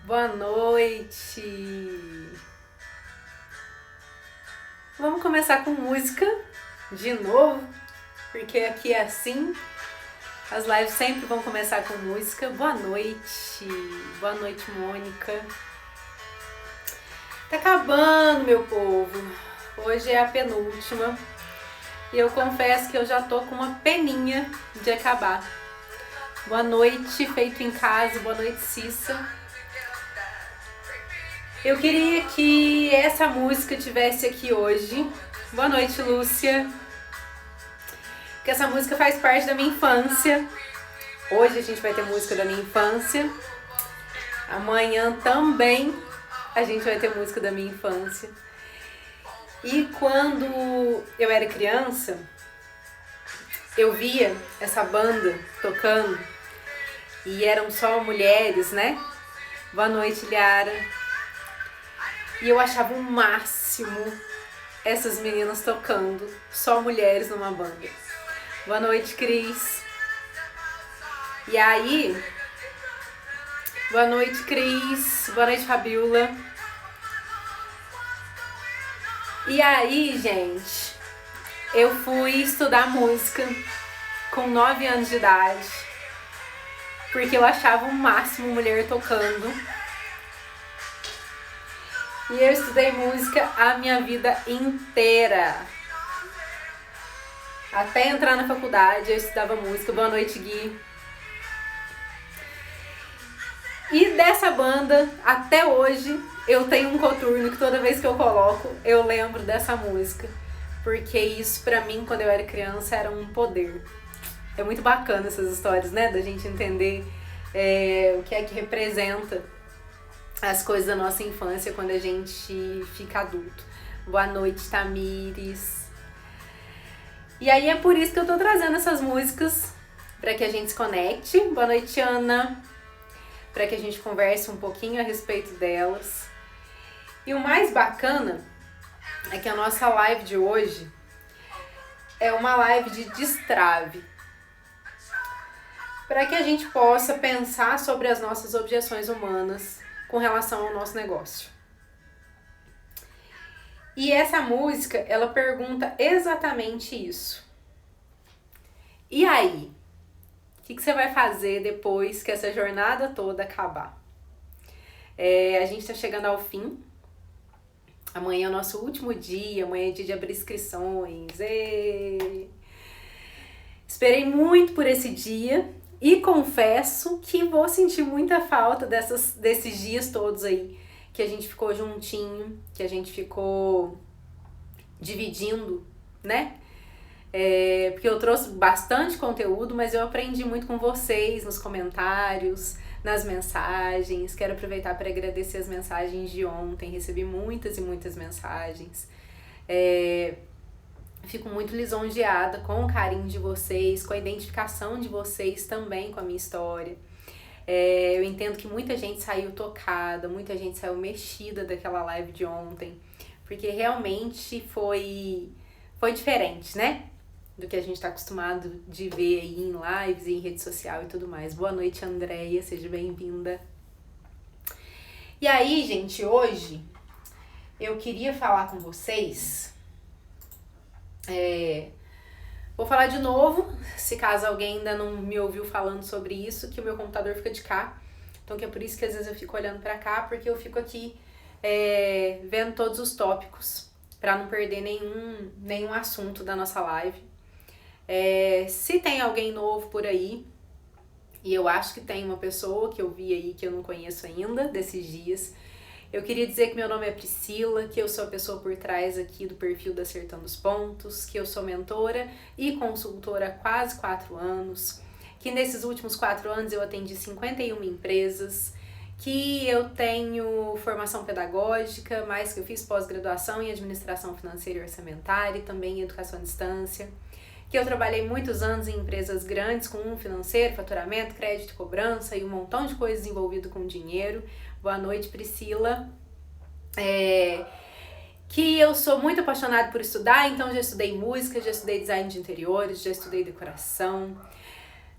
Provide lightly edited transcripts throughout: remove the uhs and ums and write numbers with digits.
Boa noite! Vamos começar com música de novo, porque aqui é assim, as lives sempre vão começar com música. Boa noite! Boa noite, Mônica! Tá acabando, meu povo! Hoje é a penúltima e eu confesso que eu já tô com uma peninha de acabar. Boa noite, feito em casa, boa noite, Cissa. Eu queria que essa música tivesse aqui hoje. Boa noite, Lúcia. Porque essa música faz parte da minha infância. Hoje a gente vai ter música da minha infância. Amanhã também a gente vai ter música da minha infância. E quando eu era criança, eu via essa banda tocando e eram só mulheres, né? Boa noite, Liara. E eu achava o máximo essas meninas tocando, só mulheres numa banda. Boa noite, Cris. E aí, boa noite, Cris. Boa noite, Fabiola. E aí, gente, eu fui estudar música com 9 anos de idade, porque eu achava o máximo mulher tocando. E eu estudei música a minha vida inteira. Até entrar na faculdade eu estudava música. Boa noite, Gui. E dessa banda, até hoje, eu tenho um coturno que toda vez que eu coloco, eu lembro dessa música. Porque isso, pra mim, quando eu era criança, era um poder. É muito bacana essas histórias, né? Da gente entender o que é que representa as coisas da nossa infância quando a gente fica adulto. Boa noite, Tamires. E aí é por isso que eu tô trazendo essas músicas, para que a gente se conecte. Boa noite, Ana. Para que a gente converse um pouquinho a respeito delas. E o mais bacana é que a nossa live de hoje é uma live de destrave, para que a gente possa pensar sobre as nossas objeções humanas com relação ao nosso negócio. E essa música, ela pergunta exatamente isso. E aí? O que você vai fazer depois que essa jornada toda acabar? A gente está chegando ao fim. Amanhã é o nosso último dia, amanhã é dia de abrir inscrições. Esperei muito por esse dia. E confesso que vou sentir muita falta desses dias todos aí, que a gente ficou juntinho, que a gente ficou dividindo, né? Porque eu trouxe bastante conteúdo, mas eu aprendi muito com vocês nos comentários, nas mensagens. Quero aproveitar para agradecer as mensagens de ontem, recebi muitas e muitas mensagens. Fico muito lisonjeada com o carinho de vocês, com a identificação de vocês também com a minha história. Eu entendo que muita gente saiu tocada, muita gente saiu mexida daquela live de ontem, porque realmente foi diferente, né? Do que a gente está acostumado de ver aí em lives e em rede social e tudo mais. Boa noite, Andréia, seja bem-vinda. E aí, gente, hoje eu queria falar com vocês. Vou falar de novo, se caso alguém ainda não me ouviu falando sobre isso, que o meu computador fica de cá. Então que é por isso que às vezes eu fico olhando pra cá, porque eu fico aqui vendo todos os tópicos, pra não perder nenhum assunto da nossa live. Se tem alguém novo por aí, e eu acho que tem uma pessoa que eu vi aí que eu não conheço ainda desses dias, eu queria dizer que meu nome é Priscila, que eu sou a pessoa por trás aqui do perfil da Acertando os Pontos, que eu sou mentora e consultora há quase 4 anos, que nesses últimos 4 anos eu atendi 51 empresas, que eu tenho formação pedagógica, mas que eu fiz pós-graduação em administração financeira e orçamentária e também em educação à distância, que eu trabalhei muitos anos em empresas grandes com financeiro, faturamento, crédito, cobrança e um montão de coisas envolvidas com dinheiro. Boa noite, Priscila. Que eu sou muito apaixonada por estudar, então já estudei música, já estudei design de interiores, já estudei decoração.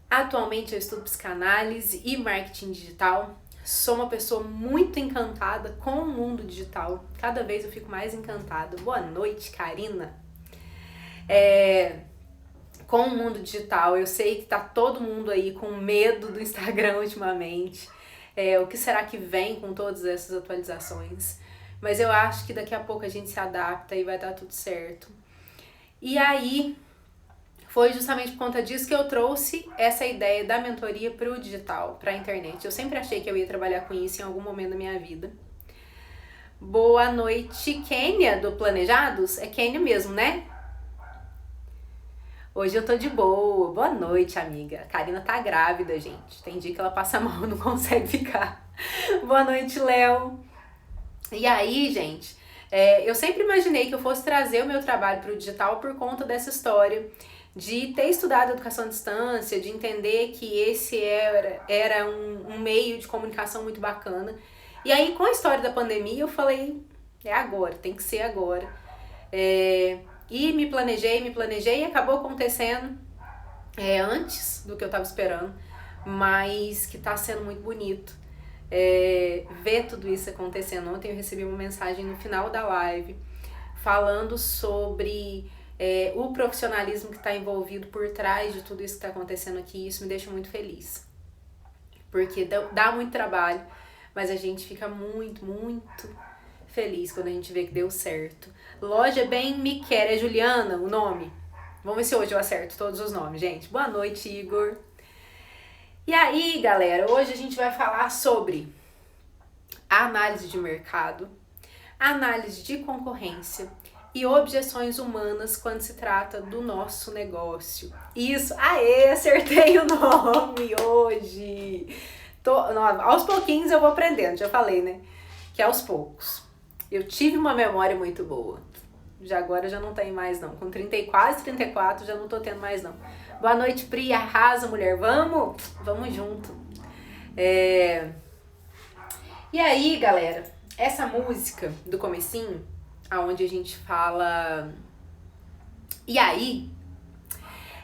Atualmente eu estudo psicanálise e marketing digital. Sou uma pessoa muito encantada com o mundo digital. Cada vez eu fico mais encantada. Boa noite, Karina. Com o mundo digital, eu sei que tá todo mundo aí com medo do Instagram ultimamente. O que será que vem com todas essas atualizações? Mas eu acho que daqui a pouco a gente se adapta e vai dar tudo certo. E aí, foi justamente por conta disso que eu trouxe essa ideia da mentoria para o digital, para a internet. Eu sempre achei que eu ia trabalhar com isso em algum momento da minha vida. Boa noite, Kênia, do Planejados? É Kênia mesmo, né? Hoje eu tô de boa. Boa noite, amiga. A Karina tá grávida, gente. Tem dia que ela passa mal, não consegue ficar. Boa noite, Léo. E aí, gente, eu sempre imaginei que eu fosse trazer o meu trabalho para o digital por conta dessa história de ter estudado educação à distância, de entender que esse era um meio de comunicação muito bacana. E aí, com a história da pandemia, eu falei, é agora, tem que ser agora. E me planejei e acabou acontecendo antes do que eu estava esperando, mas que está sendo muito bonito. Ver tudo isso acontecendo. Ontem eu recebi uma mensagem no final da live falando sobre o profissionalismo que está envolvido por trás de tudo isso que está acontecendo aqui. Isso me deixa muito feliz, porque dá muito trabalho, mas a gente fica muito, muito feliz quando a gente vê que deu certo. Loja Bem Me Quer, é Juliana o nome? Vamos ver se hoje eu acerto todos os nomes, gente. Boa noite, Igor. E aí, galera, hoje a gente vai falar sobre a análise de mercado, análise de concorrência e objeções humanas quando se trata do nosso negócio. Isso, acertei o nome hoje! Aos pouquinhos eu vou aprendendo, já falei, né? Que aos poucos. Eu tive uma memória muito boa. Agora já não tem mais, não. Com quase 34 já não tô tendo mais, não. Boa noite, Pri. Arrasa, mulher. Vamos junto. E aí, galera, essa música do comecinho, aonde a gente fala e aí,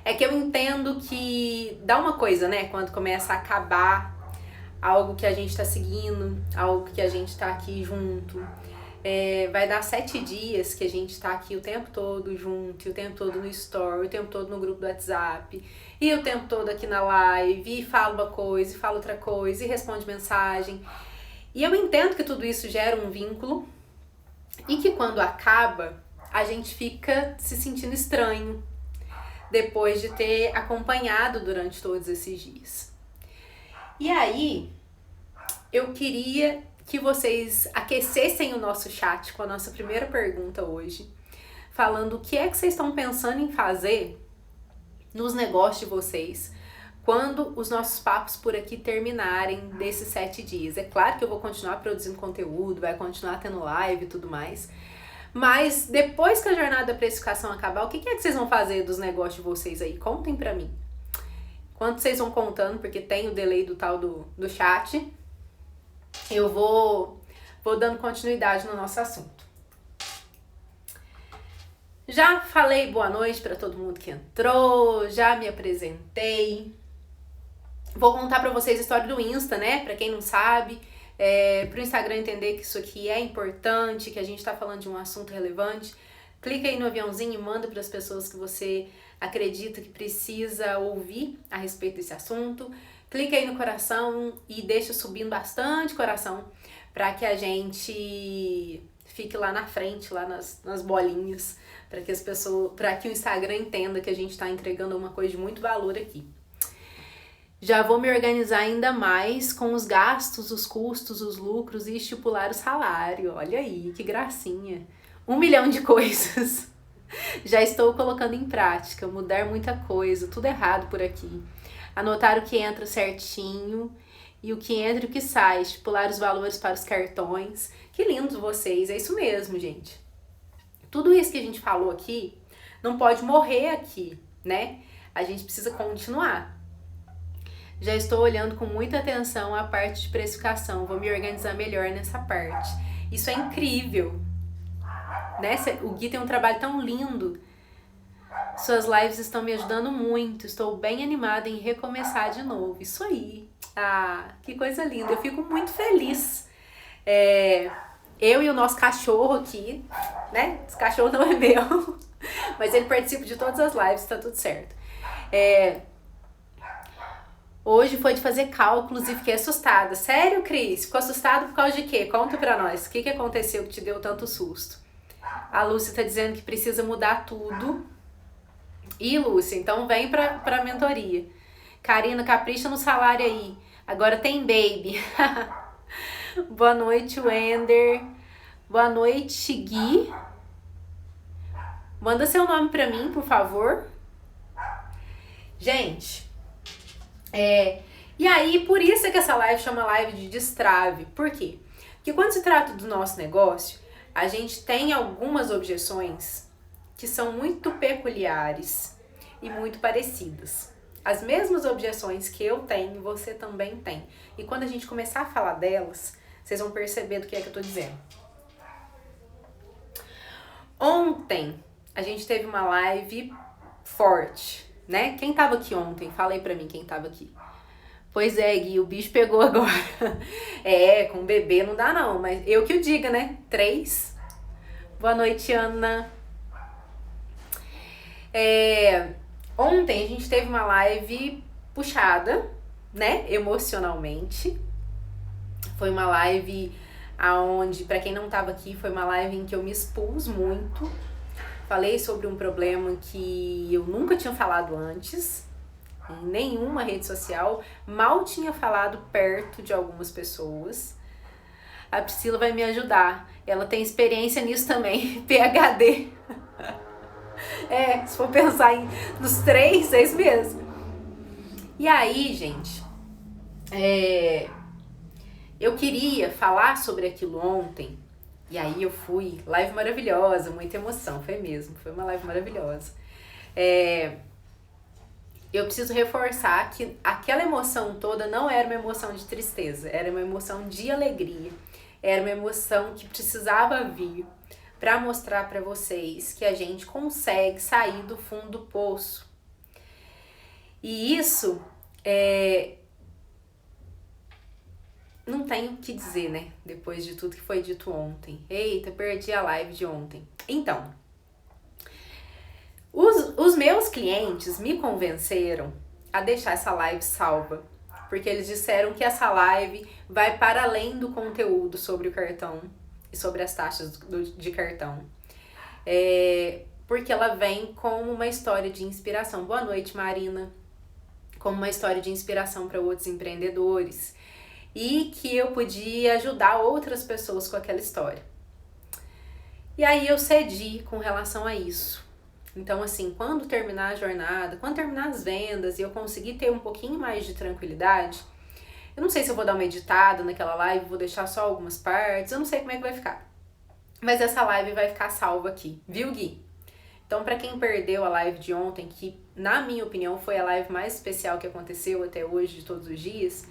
é que eu entendo que dá uma coisa, né? Quando começa a acabar algo que a gente tá seguindo, algo que a gente tá aqui junto. Vai dar 7 dias que a gente tá aqui o tempo todo junto, e o tempo todo no story, o tempo todo no grupo do WhatsApp, e o tempo todo aqui na live, e fala uma coisa, e fala outra coisa, e responde mensagem. E eu entendo que tudo isso gera um vínculo, e que quando acaba, a gente fica se sentindo estranho, depois de ter acompanhado durante todos esses dias. E aí, eu queria que vocês aquecessem o nosso chat com a nossa primeira pergunta hoje, falando o que é que vocês estão pensando em fazer nos negócios de vocês quando os nossos papos por aqui terminarem desses 7 dias. É claro que eu vou continuar produzindo conteúdo, vai continuar tendo live e tudo mais, mas depois que a jornada da precificação acabar, o que é que vocês vão fazer dos negócios de vocês aí? Contem pra mim. Enquanto vocês vão contando, porque tem o delay do tal do chat, eu vou dando continuidade no nosso assunto. Já falei boa noite para todo mundo que entrou, já me apresentei. Vou contar para vocês a história do Insta, né? Para quem não sabe, para o Instagram entender que isso aqui é importante, que a gente tá falando de um assunto relevante. Clica aí no aviãozinho e manda para as pessoas que você acredita que precisa ouvir a respeito desse assunto. Clica aí no coração e deixa subindo bastante coração para que a gente fique lá na frente, lá nas bolinhas, para que o Instagram entenda que a gente está entregando uma coisa de muito valor aqui. Já vou me organizar ainda mais com os gastos, os custos, os lucros e estipular o salário. Olha aí, que gracinha. 1 milhão de coisas. Já estou colocando em prática, mudar muita coisa, tudo errado por aqui. Anotar o que entra certinho e o que entra e o que sai, estipular os valores para os cartões. Que lindos vocês, é isso mesmo, gente. Tudo isso que a gente falou aqui não pode morrer aqui, né? A gente precisa continuar. Já estou olhando com muita atenção a parte de precificação, vou me organizar melhor nessa parte. Isso é incrível, né? O Gui tem um trabalho tão lindo. Suas lives estão me ajudando muito, estou bem animada em recomeçar de novo. Isso aí, Ah, que coisa linda. Eu fico muito feliz. Eu e o nosso cachorro aqui, né? Esse cachorro não é meu, mas ele participa de todas as lives, tá tudo certo. Hoje foi de fazer cálculos e fiquei assustada. Sério, Cris? Ficou assustada por causa de quê? Conta pra nós. O que aconteceu que te deu tanto susto? A Lúcia tá dizendo que precisa mudar tudo. E, Lúcia, então vem pra mentoria. Karina, capricha no salário aí. Agora tem baby. Boa noite, Wender. Boa noite, Gui. Manda seu nome pra mim, por favor. Gente, e aí, por isso é que essa live chama live de destrave. Por quê? Porque quando se trata do nosso negócio, a gente tem algumas objeções que são muito peculiares e muito parecidas. As mesmas objeções que eu tenho, você também tem. E quando a gente começar a falar delas, vocês vão perceber do que é que eu tô dizendo. Ontem, a gente teve uma live forte, né? Quem tava aqui ontem? Fala aí pra mim quem tava aqui. Pois é, Gui, o bicho pegou agora. Com bebê não dá não, mas eu que o diga, né? 3. Boa noite, Ana. Ontem a gente teve uma live puxada, né? Emocionalmente. Foi uma live aonde, pra quem não tava aqui, foi uma live em que eu me expus muito. Falei sobre um problema que eu nunca tinha falado antes, em nenhuma rede social, mal tinha falado perto de algumas pessoas. A Priscila vai me ajudar, ela tem experiência nisso também, PhD. Se for pensar nos 3, é isso mesmo. E aí, gente, eu queria falar sobre aquilo ontem, e aí eu fui, live maravilhosa, muita emoção, foi mesmo, foi uma live maravilhosa. Eu preciso reforçar que aquela emoção toda não era uma emoção de tristeza, era uma emoção de alegria, era uma emoção que precisava vir para mostrar para vocês que a gente consegue sair do fundo do poço. E isso não tenho o que dizer, né? Depois de tudo que foi dito ontem. Eita, perdi a live de ontem. Então, os meus clientes me convenceram a deixar essa live salva, porque eles disseram que essa live vai para além do conteúdo sobre o cartão e sobre as taxas de cartão. Porque ela vem como uma história de inspiração. Boa noite, Marina. Como uma história de inspiração para outros empreendedores. E que eu podia ajudar outras pessoas com aquela história. E aí eu cedi com relação a isso. Então, assim, quando terminar a jornada, quando terminar as vendas e eu conseguir ter um pouquinho mais de tranquilidade, eu não sei se eu vou dar uma editada naquela live, vou deixar só algumas partes, eu não sei como é que vai ficar. Mas essa live vai ficar salva aqui, viu, Gui? Então, pra quem perdeu a live de ontem, que na minha opinião foi a live mais especial que aconteceu até hoje, de todos os dias,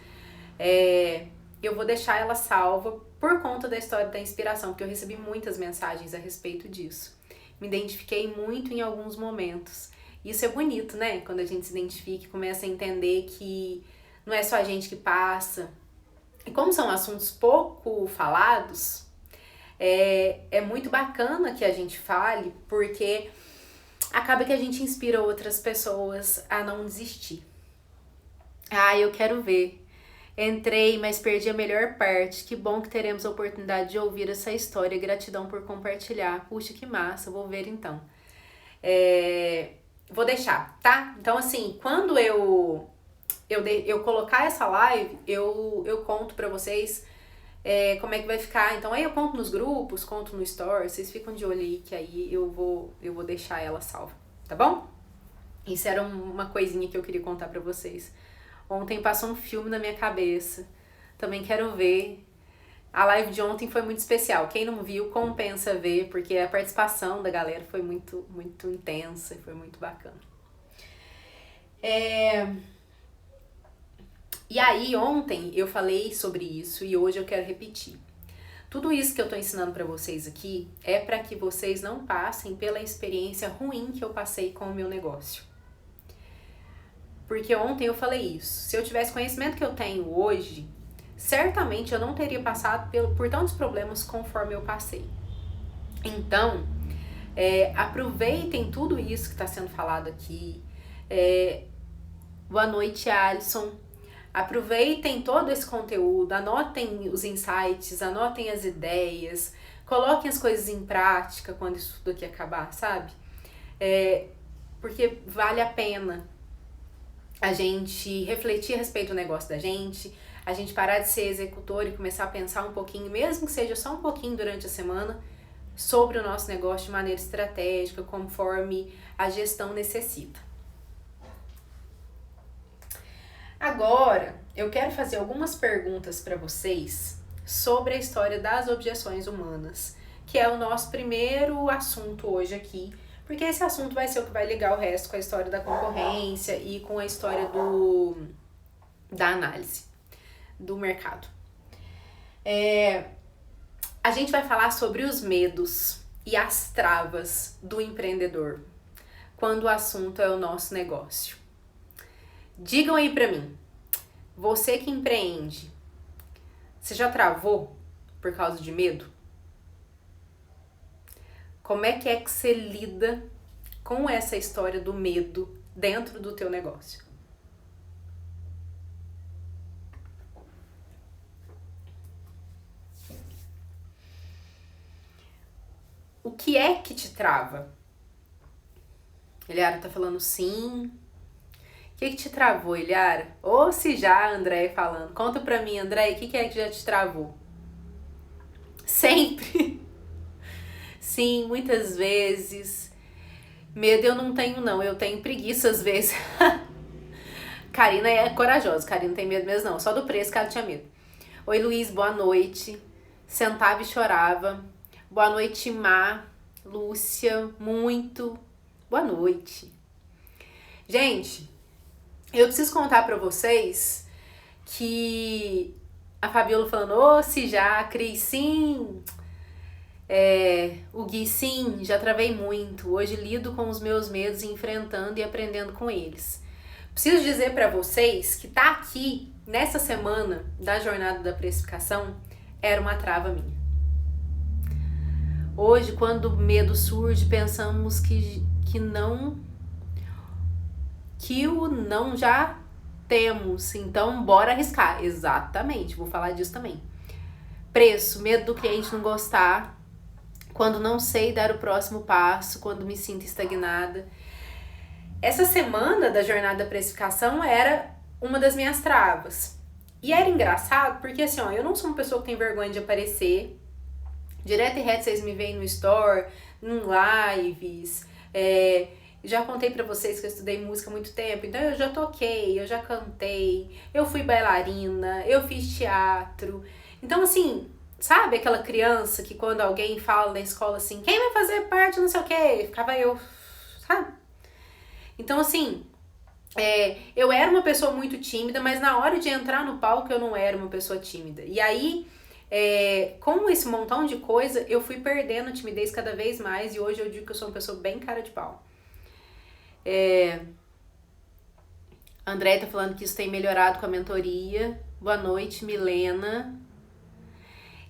eu vou deixar ela salva por conta da história da inspiração, porque eu recebi muitas mensagens a respeito disso. Me identifiquei muito em alguns momentos. Isso é bonito, né? Quando a gente se identifica e começa a entender que não é só a gente que passa. E como são assuntos pouco falados, é muito bacana que a gente fale, porque acaba que a gente inspira outras pessoas a não desistir. Eu quero ver. Entrei, mas perdi a melhor parte. Que bom que teremos a oportunidade de ouvir essa história. Gratidão por compartilhar. Puxa, que massa. Vou ver então. Vou deixar, tá? Então, assim, quando eu colocar essa live, eu conto pra vocês como é que vai ficar. Então, aí eu conto nos grupos, conto no story. Vocês ficam de olho aí, que aí eu vou deixar ela salva, tá bom? Isso era uma coisinha que eu queria contar pra vocês. Ontem passou um filme na minha cabeça. Também quero ver. A live de ontem foi muito especial. Quem não viu, compensa ver, porque a participação da galera foi muito, muito intensa e foi muito bacana. E aí, ontem eu falei sobre isso e hoje eu quero repetir. Tudo isso que eu tô ensinando pra vocês aqui é pra que vocês não passem pela experiência ruim que eu passei com o meu negócio. Porque ontem eu falei isso. Se eu tivesse o conhecimento que eu tenho hoje, certamente eu não teria passado por tantos problemas conforme eu passei. Então, aproveitem tudo isso que está sendo falado aqui. Boa noite, Alisson. Aproveitem todo esse conteúdo, anotem os insights, anotem as ideias, coloquem as coisas em prática quando isso tudo aqui acabar, sabe? Porque vale a pena a gente refletir a respeito do negócio da gente, a gente parar de ser executor e começar a pensar um pouquinho, mesmo que seja só um pouquinho durante a semana, sobre o nosso negócio de maneira estratégica, conforme a gestão necessita. Agora, eu quero fazer algumas perguntas para vocês sobre a história das objeções humanas, que é o nosso primeiro assunto hoje aqui, porque esse assunto vai ser o que vai ligar o resto com a história da concorrência e com a história da análise do mercado. A gente vai falar sobre os medos e as travas do empreendedor, quando o assunto é o nosso negócio. Digam aí pra mim, você que empreende, você já travou por causa de medo? Como é que você lida com essa história do medo dentro do teu negócio? O que é que te trava? Eliara tá falando sim. O que te travou, Eliara? Ou se já, André falando. Conta pra mim, André, o que é que já te travou? Sempre. Sim, muitas vezes. Medo eu não tenho, não. Eu tenho preguiça às vezes. Karina é corajosa. Karina não tem medo mesmo, não. Só do preço que ela tinha medo. Oi, Luiz, boa noite. Sentava e chorava. Boa noite, Má. Lúcia, muito. Boa noite. Gente, eu preciso contar pra vocês que a Fabiola falando, se já, Cris, sim. O Gui, sim, já travei muito. Hoje lido com os meus medos, enfrentando e aprendendo com eles. Preciso dizer pra vocês que tá aqui, nessa semana da jornada da precificação, era uma trava minha. Hoje, quando o medo surge, pensamos que o não já temos, então bora arriscar. Exatamente, vou falar disso também. Preço, medo do cliente não gostar, quando não sei dar o próximo passo, quando me sinto estagnada. Essa semana da jornada da precificação era uma das minhas travas. E era engraçado porque assim, ó, eu não sou uma pessoa que tem vergonha de aparecer. Direto e reto vocês me veem no store, em lives. Já contei pra vocês que eu estudei música há muito tempo, então eu já toquei, eu já cantei, eu fui bailarina, eu fiz teatro. Então assim, sabe aquela criança que quando alguém fala na escola assim, quem vai fazer parte não sei o quê? Ficava eu, sabe? Então assim, eu era uma pessoa muito tímida, mas na hora de entrar no palco eu não era uma pessoa tímida. E aí, com esse montão de coisa, eu fui perdendo a timidez cada vez mais e hoje eu digo que eu sou uma pessoa bem cara de pau. André tá falando que isso tem melhorado com a mentoria. Boa noite, Milena.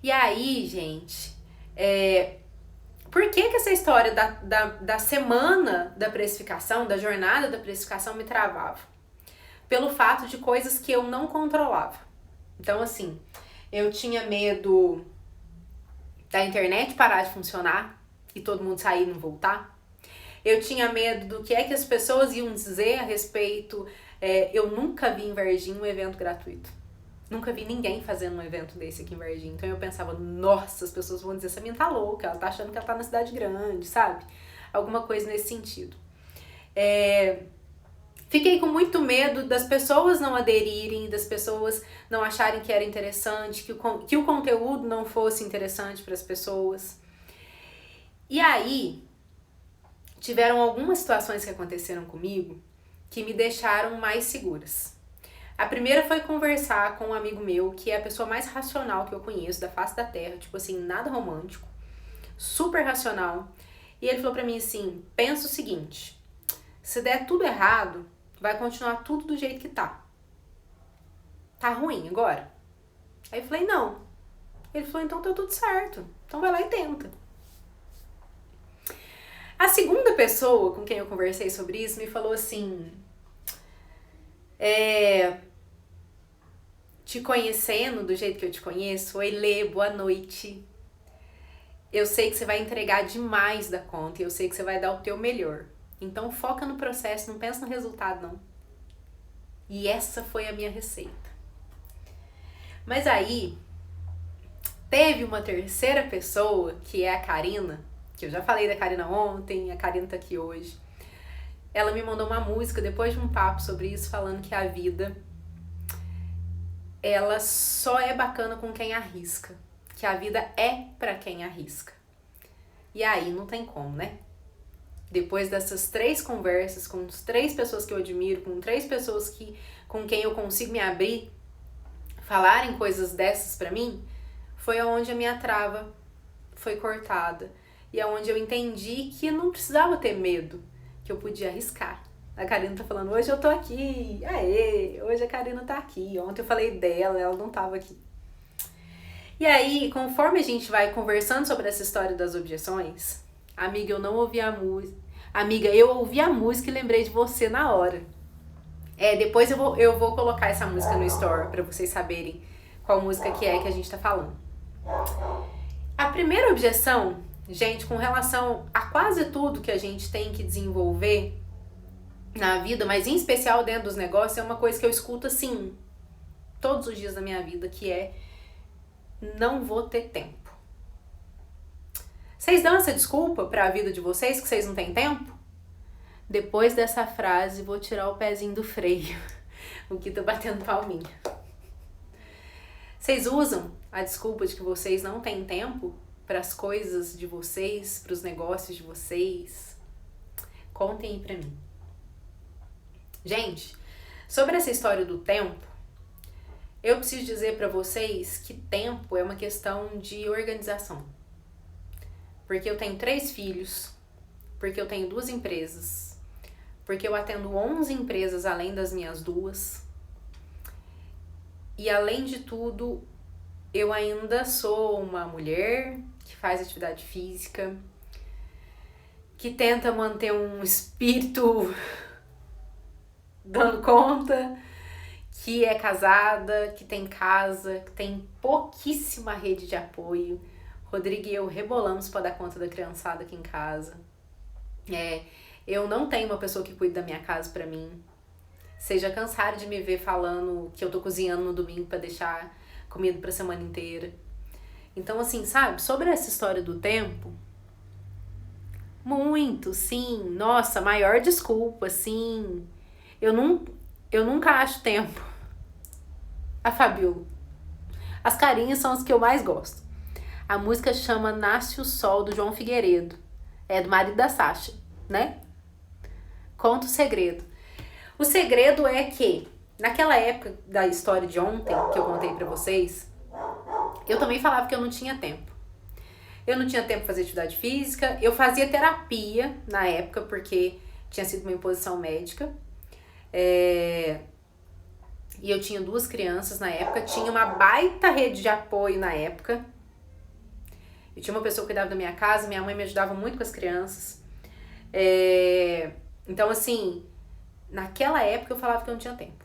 E aí, gente, por que essa história da semana da precificação, da jornada da precificação me travava? Pelo fato de coisas que eu não controlava. Então, assim, eu tinha medo da internet parar de funcionar e todo mundo sair e não voltar. Eu tinha medo do que é que as pessoas iam dizer a respeito. Eu nunca vi em Varginha um evento gratuito. Nunca vi ninguém fazendo um evento desse aqui em Varginha. Então eu pensava, nossa, as pessoas vão dizer, essa menina tá louca, ela tá achando que ela tá na cidade grande, sabe? Alguma coisa nesse sentido. Fiquei com muito medo das pessoas não aderirem, das pessoas não acharem que era interessante, que o conteúdo não fosse interessante para as pessoas. E aí, tiveram algumas situações que aconteceram comigo que me deixaram mais seguras. A primeira foi conversar com um amigo meu, que é a pessoa mais racional que eu conheço da face da terra, tipo assim, nada romântico, super racional. E ele falou pra mim assim, pensa o seguinte, se der tudo errado, vai continuar tudo do jeito que tá. Tá ruim agora? Aí eu falei, não. Ele falou, então tá tudo certo. Então vai lá e tenta. A segunda pessoa com quem eu conversei sobre isso me falou assim, te conhecendo do jeito que eu te conheço, oi Lê, boa noite. Eu sei que você vai entregar demais da conta e eu sei que você vai dar o teu melhor. Então foca no processo, não pensa no resultado não. E essa foi a minha receita. Mas aí, teve uma terceira pessoa, que é a Karina, que eu já falei da Karina ontem, a Karina tá aqui hoje. Ela me mandou uma música depois de um papo sobre isso, falando que a vida, ela só é bacana com quem arrisca. Que a vida é pra quem arrisca. E aí não tem como, né? Depois dessas 3 conversas com 3 pessoas que eu admiro, com 3 pessoas com quem eu consigo me abrir, falarem coisas dessas pra mim, foi onde a minha trava foi cortada. E é onde eu entendi que não precisava ter medo, que eu podia arriscar. A Karina tá falando, hoje eu tô aqui, aê, hoje a Karina tá aqui. Ontem eu falei dela, ela não tava aqui. E aí, conforme a gente vai conversando sobre essa história das objeções, amiga, eu não ouvi a música. Amiga, eu ouvi a música e lembrei de você na hora. Depois eu vou colocar essa música no store pra vocês saberem qual música que é que a gente tá falando. A primeira objeção, gente, com relação a quase tudo que a gente tem que desenvolver na vida, mas em especial dentro dos negócios, é uma coisa que eu escuto assim, todos os dias da minha vida, que é não vou ter tempo. Vocês dão essa desculpa pra vida de vocês que vocês não têm tempo? Depois dessa frase, vou tirar o pezinho do freio. O que tá batendo palminha. Vocês usam a desculpa de que vocês não têm tempo para as coisas de vocês, para os negócios de vocês? Contem aí pra mim. Gente, sobre essa história do tempo, eu preciso dizer pra vocês que tempo é uma questão de organização. Porque eu tenho 3 filhos, porque eu tenho 2 empresas, porque eu atendo 11 empresas além das minhas 2. E além de tudo, eu ainda sou uma mulher que faz atividade física, que tenta manter um espírito dando conta, que é casada, que tem casa, que tem pouquíssima rede de apoio. Rodrigo e eu rebolamos para dar conta da criançada aqui em casa. Eu não tenho uma pessoa que cuide da minha casa pra mim. Vocês já cansaram de me ver falando que eu tô cozinhando no domingo pra deixar comida pra semana inteira. Então, assim, sabe? Sobre essa história do tempo, muito, sim. Nossa, maior desculpa, sim. Eu nunca acho tempo. A Fabiola. As carinhas são as que eu mais gosto. A música chama Nasce o Sol, do João Figueiredo. É do marido da Sasha, né? Conta o segredo. O segredo é que, naquela época da história de ontem, que eu contei pra vocês, eu também falava que eu não tinha tempo. Eu não tinha tempo pra fazer atividade física, eu fazia terapia na época, porque tinha sido uma imposição médica. E eu tinha 2 crianças na época, tinha uma baita rede de apoio na época. Eu tinha uma pessoa que cuidava da minha casa, minha mãe me ajudava muito com as crianças. Então, assim, naquela época eu falava que eu não tinha tempo.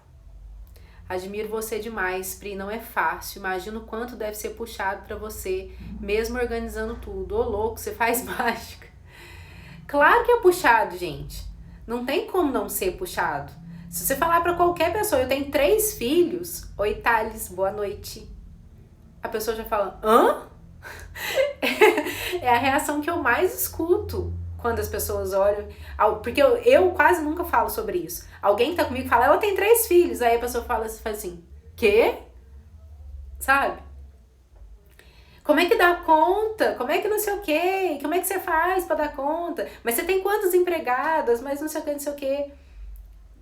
Admiro você demais, Pri, não é fácil. Imagino o quanto deve ser puxado pra você, mesmo organizando tudo. Ô, louco, você faz mágica. Claro que é puxado, gente. Não tem como não ser puxado. Se você falar pra qualquer pessoa, eu tenho 3 filhos. Oi, Thales, boa noite. A pessoa já fala, hã? É a reação que eu mais escuto quando as pessoas olham. Porque eu quase nunca falo sobre isso. Alguém que tá comigo fala, ela tem 3 filhos. Aí a pessoa fala assim, quê? Sabe? Como é que dá conta? Como é que não sei o quê? Como é que você faz pra dar conta? Mas você tem quantas empregadas? Mas não sei o que, não sei o quê.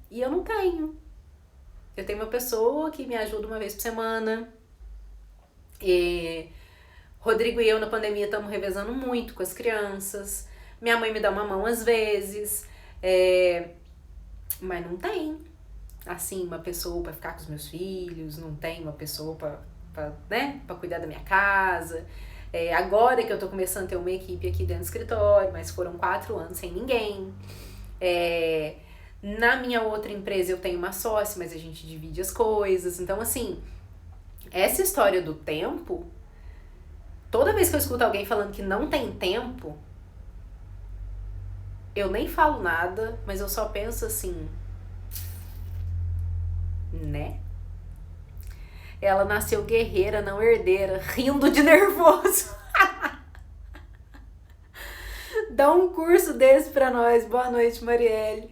E eu não tenho. Eu tenho uma pessoa que me ajuda uma vez por semana. Rodrigo e eu na pandemia estamos revezando muito com as crianças. Minha mãe me dá uma mão às vezes. Mas não tem. assim, uma pessoa pra ficar com os meus filhos, não tenho uma pessoa pra cuidar da minha casa. Agora que eu tô começando a ter uma equipe aqui dentro do escritório, mas foram 4 anos sem ninguém. Na minha outra empresa eu tenho uma sócia, mas a gente divide as coisas. Então, assim, essa história do tempo, toda vez que eu escuto alguém falando que não tem tempo, eu nem falo nada, mas eu só penso assim, né? Ela nasceu guerreira, não herdeira, rindo de nervoso. Dá um curso desse pra nós. Boa noite, Marielle.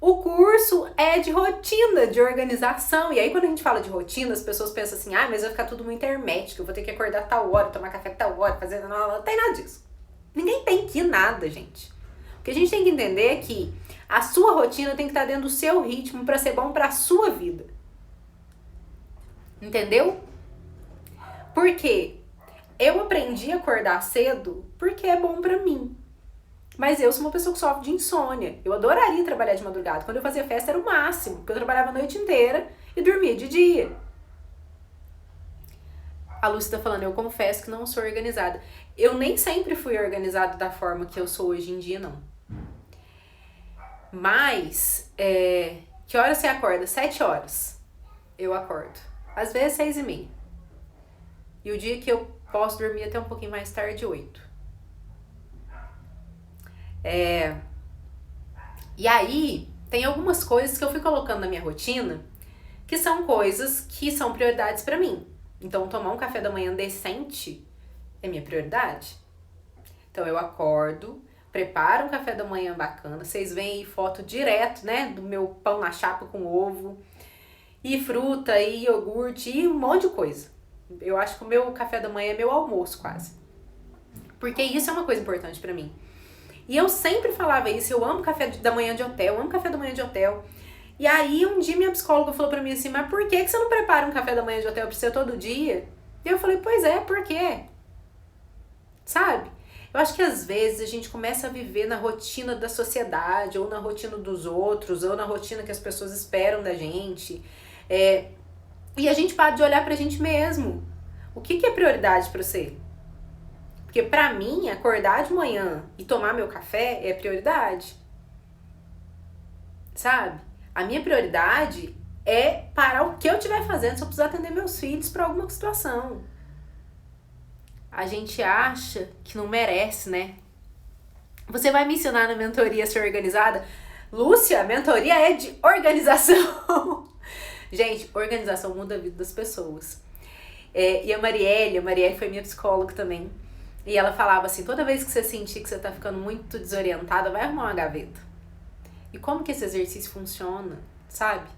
O curso é de rotina, de organização. E aí, quando a gente fala de rotina, as pessoas pensam assim, mas vai ficar tudo muito hermético, eu vou ter que acordar tal hora, tomar café tal hora, fazer... Não tem nada disso. Ninguém tem que nada, gente. O que a gente tem que entender é que a sua rotina tem que estar dentro do seu ritmo pra ser bom pra sua vida. Entendeu? Por quê? Eu aprendi a acordar cedo porque é bom pra mim. Mas eu sou uma pessoa que sofre de insônia. Eu adoraria trabalhar de madrugada. Quando eu fazia festa era o máximo, porque eu trabalhava a noite inteira e dormia de dia. A Lúcia tá falando, eu confesso que não sou organizada. Eu nem sempre fui organizada da forma que eu sou hoje em dia, não. Mas, que hora você acorda? 7 horas. Eu acordo. Às vezes 6h30. E o dia que eu posso dormir até um pouquinho mais tarde, 8. E aí, tem algumas coisas que eu fui colocando na minha rotina que são coisas que são prioridades pra mim. Então, tomar um café da manhã decente é minha prioridade. Então, eu acordo, preparo um café da manhã bacana. Vocês veem aí foto direto, né, do meu pão na chapa com ovo, e fruta, e iogurte, e um monte de coisa. Eu acho que o meu café da manhã é meu almoço, quase. Porque isso é uma coisa importante pra mim. E eu sempre falava isso, eu amo café da manhã de hotel, eu amo café da manhã de hotel. E aí um dia minha psicóloga falou pra mim assim, mas por que você não prepara um café da manhã de hotel pra você todo dia? E eu falei, pois é, por quê? Sabe? Eu acho que às vezes a gente começa a viver na rotina da sociedade, ou na rotina dos outros, ou na rotina que as pessoas esperam da gente. E a gente para de olhar pra gente mesmo. O que é prioridade pra você? Porque pra mim, acordar de manhã e tomar meu café é prioridade. Sabe? A minha prioridade é parar o que eu estiver fazendo se eu precisar atender meus filhos pra alguma situação. A gente acha que não merece, né? Você vai me ensinar na mentoria a ser organizada? Lúcia, a mentoria é de organização. Gente, organização muda a vida das pessoas. E a Marielle foi minha psicóloga também. E ela falava assim, toda vez que você sentir que você tá ficando muito desorientada, vai arrumar uma gaveta. E como que esse exercício funciona, sabe?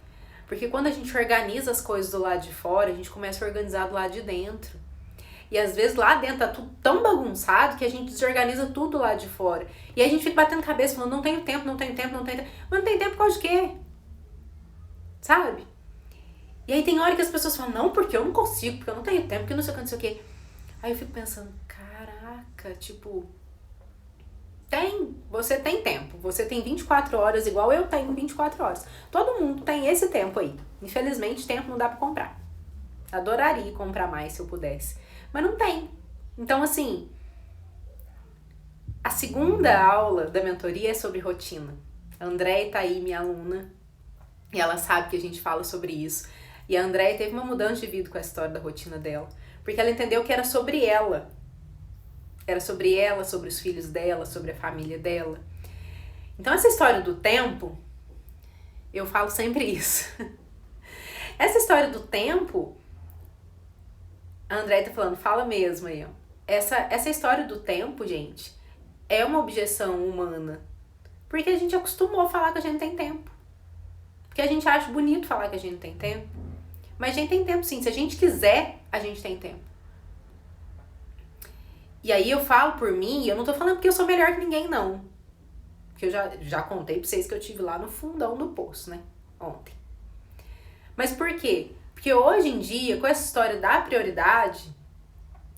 Porque quando a gente organiza as coisas do lado de fora, a gente começa a organizar do lado de dentro. E às vezes lá dentro tá tudo tão bagunçado que a gente desorganiza tudo lá de fora. E aí a gente fica batendo cabeça falando, não tenho tempo, não tenho tempo, não tenho tempo. Mas não tem tempo por causa de quê? Sabe? E aí tem hora que as pessoas falam, não, porque eu não consigo, porque eu não tenho tempo, porque não sei o que, não sei o que. Aí eu fico pensando, caraca, tipo, você tem tempo, você tem 24 horas igual eu tenho 24 horas. Todo mundo tem esse tempo aí. Infelizmente, tempo não dá pra comprar. Adoraria comprar mais se eu pudesse, mas não tem. Então, assim, a segunda aula da mentoria é sobre rotina. A Andréia tá aí, minha aluna, e ela sabe que a gente fala sobre isso. E a Andréia teve uma mudança de vida com a história da rotina dela, porque ela entendeu que era sobre ela. Era sobre ela, sobre os filhos dela, sobre a família dela. Então essa história do tempo, eu falo sempre isso. Essa história do tempo, a Andréia tá falando, fala mesmo aí, ó. Essa história do tempo, gente, é uma objeção humana. Porque a gente acostumou a falar que a gente tem tempo. Porque a gente acha bonito falar que a gente tem tempo. Mas a gente tem tempo sim. Se a gente quiser, a gente tem tempo. E aí eu falo por mim, eu não tô falando porque eu sou melhor que ninguém, não. Porque eu já contei pra vocês que eu tive lá no fundão do poço, né? Ontem. Mas por quê? Porque hoje em dia, com essa história da prioridade,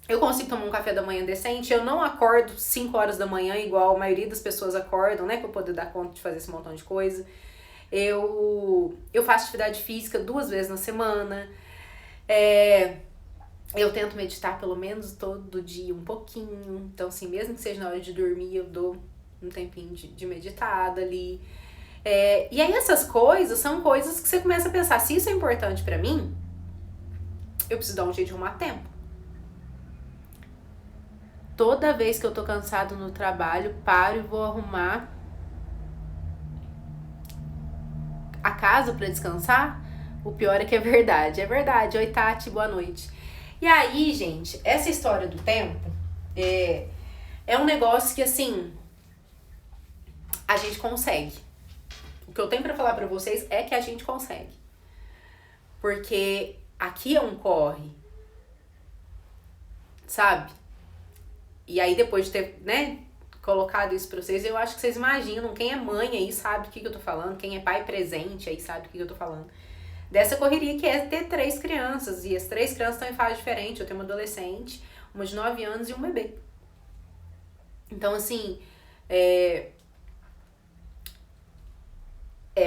eu consigo tomar um café da manhã decente, eu não acordo 5 horas da manhã, igual a maioria das pessoas acordam, né? Pra eu poder dar conta de fazer esse montão de coisa. Eu faço atividade física 2 vezes na semana. Eu tento meditar pelo menos todo dia um pouquinho. Então, assim, mesmo que seja na hora de dormir, eu dou um tempinho de meditada ali. E aí essas coisas são coisas que você começa a pensar, se isso é importante pra mim, eu preciso dar um jeito de arrumar tempo. Toda vez que eu tô cansado no trabalho, paro e vou arrumar a casa pra descansar. O pior é que é verdade. É verdade. Oi, Tati, boa noite. E aí, gente, essa história do tempo é um negócio que, assim, a gente consegue. O que eu tenho pra falar pra vocês é que a gente consegue. Porque aqui é um corre, sabe? E aí, depois de ter, né, colocado isso pra vocês, eu acho que vocês imaginam, quem é mãe aí sabe do que eu tô falando, quem é pai presente aí sabe do que eu tô falando. Dessa correria que é ter 3 crianças, e as 3 crianças estão em fase diferente. Eu tenho uma adolescente, uma de 9 anos e um bebê. Então, assim, é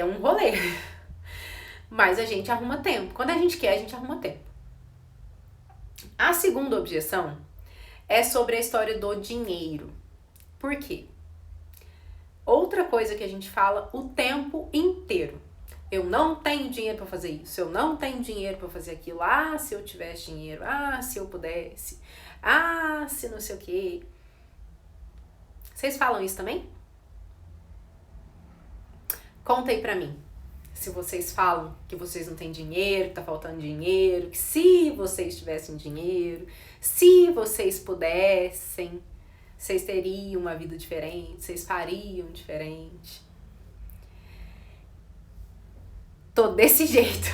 um rolê. Mas a gente arruma tempo. Quando a gente quer, a gente arruma tempo. A segunda objeção é sobre a história do dinheiro. Por quê? Outra coisa que a gente fala o tempo inteiro. Eu não tenho dinheiro pra fazer isso, eu não tenho dinheiro pra fazer aquilo. Ah, se eu tivesse dinheiro, ah, se eu pudesse, ah, se não sei o quê. Vocês falam isso também? Conta aí pra mim. Se vocês falam que vocês não têm dinheiro, que tá faltando dinheiro, que se vocês tivessem dinheiro, se vocês pudessem, vocês teriam uma vida diferente, vocês fariam diferente. Tô desse jeito.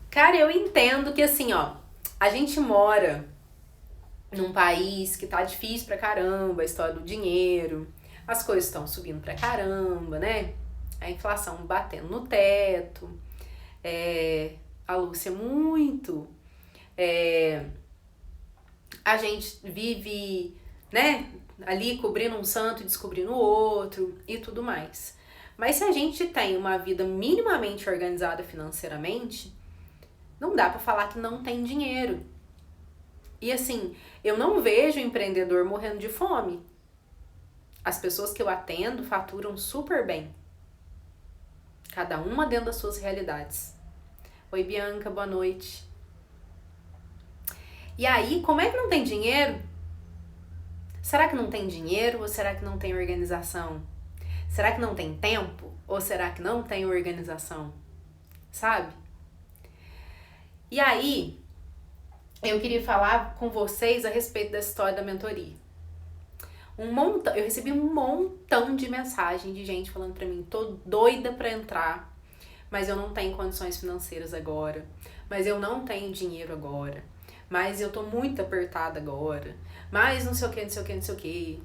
Cara, eu entendo que assim, ó, a gente mora num país que tá difícil pra caramba, a história do dinheiro, as coisas estão subindo pra caramba, né? A inflação batendo no teto, a Lúcia muito, a gente vive, né, ali cobrindo um santo e descobrindo outro e tudo mais. Mas se a gente tem uma vida minimamente organizada financeiramente, não dá pra falar que não tem dinheiro. E assim, eu não vejo empreendedor morrendo de fome. As pessoas que eu atendo faturam super bem. Cada uma dentro das suas realidades. Oi, Bianca, boa noite. E aí, como é que não tem dinheiro? Será que não tem dinheiro ou será que não tem organização? Será que não tem tempo? Ou será que não tem organização? Sabe? E aí, eu queria falar com vocês a respeito dessa história da mentoria. Eu recebi um montão de mensagem de gente falando pra mim, tô doida pra entrar, mas eu não tenho condições financeiras agora, mas eu não tenho dinheiro agora, mas eu tô muito apertada agora, mas não sei o que, não sei o que, não sei o que,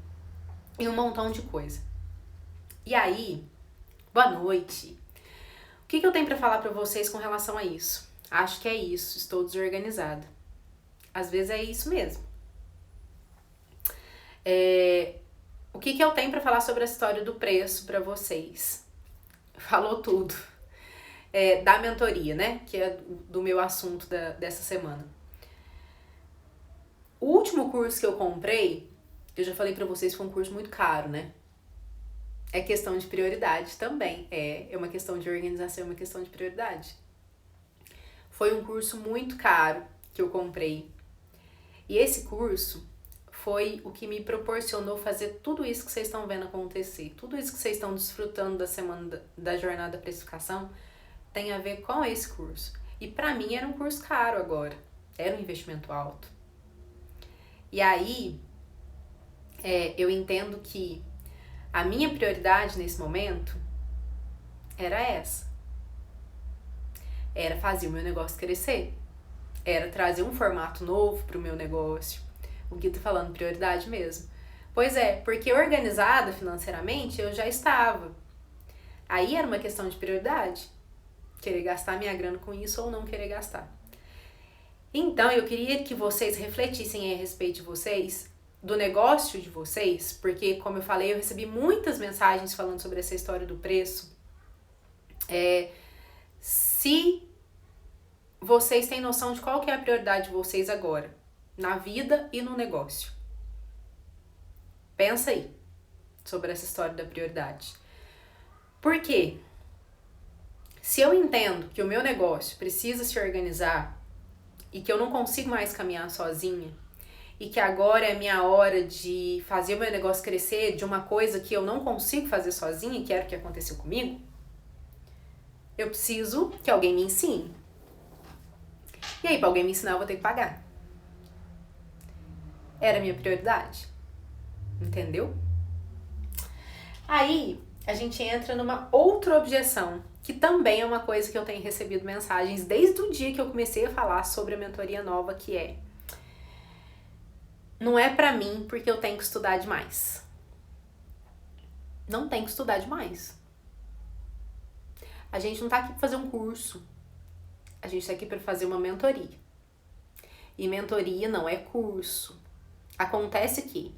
e um montão de coisa. E aí, boa noite. O que eu tenho pra falar pra vocês com relação a isso? Acho que é isso, estou desorganizada. Às vezes é isso mesmo. O que eu tenho pra falar sobre a história do preço pra vocês? Falou tudo. Da mentoria, né? Que é do meu assunto dessa semana. O último curso que eu comprei, eu já falei pra vocês, foi um curso muito caro, né? É questão de prioridade também. É uma questão de organização, é uma questão de prioridade. Foi um curso muito caro que eu comprei. E esse curso foi o que me proporcionou fazer tudo isso que vocês estão vendo acontecer. Tudo isso que vocês estão desfrutando da semana da jornada da precificação tem a ver com esse curso. E pra mim era um curso caro agora. Era um investimento alto. E aí, eu entendo que a minha prioridade nesse momento era essa. Era fazer o meu negócio crescer. Era trazer um formato novo pro meu negócio. O Gui tá falando prioridade mesmo. Pois é, porque organizada financeiramente eu já estava. Aí era uma questão de prioridade. Querer gastar minha grana com isso ou não querer gastar. Então eu queria que vocês refletissem a respeito de vocês do negócio de vocês, porque, como eu falei, eu recebi muitas mensagens falando sobre essa história do preço. Se vocês têm noção de qual que é a prioridade de vocês agora, na vida e no negócio. Pensa aí sobre essa história da prioridade. Por quê? Se eu entendo que o meu negócio precisa se organizar e que eu não consigo mais caminhar sozinha e que agora é minha hora de fazer o meu negócio crescer de uma coisa que eu não consigo fazer sozinha, que era o que aconteceu comigo, eu preciso que alguém me ensine. E aí, para alguém me ensinar, eu vou ter que pagar. Era a minha prioridade. Entendeu? Aí, a gente entra numa outra objeção, que também é uma coisa que eu tenho recebido mensagens desde o dia que eu comecei a falar sobre a mentoria nova, que é: não é pra mim porque eu tenho que estudar demais. Não tem que estudar demais. A gente não tá aqui pra fazer um curso. A gente tá aqui pra fazer uma mentoria. E mentoria não é curso. Acontece que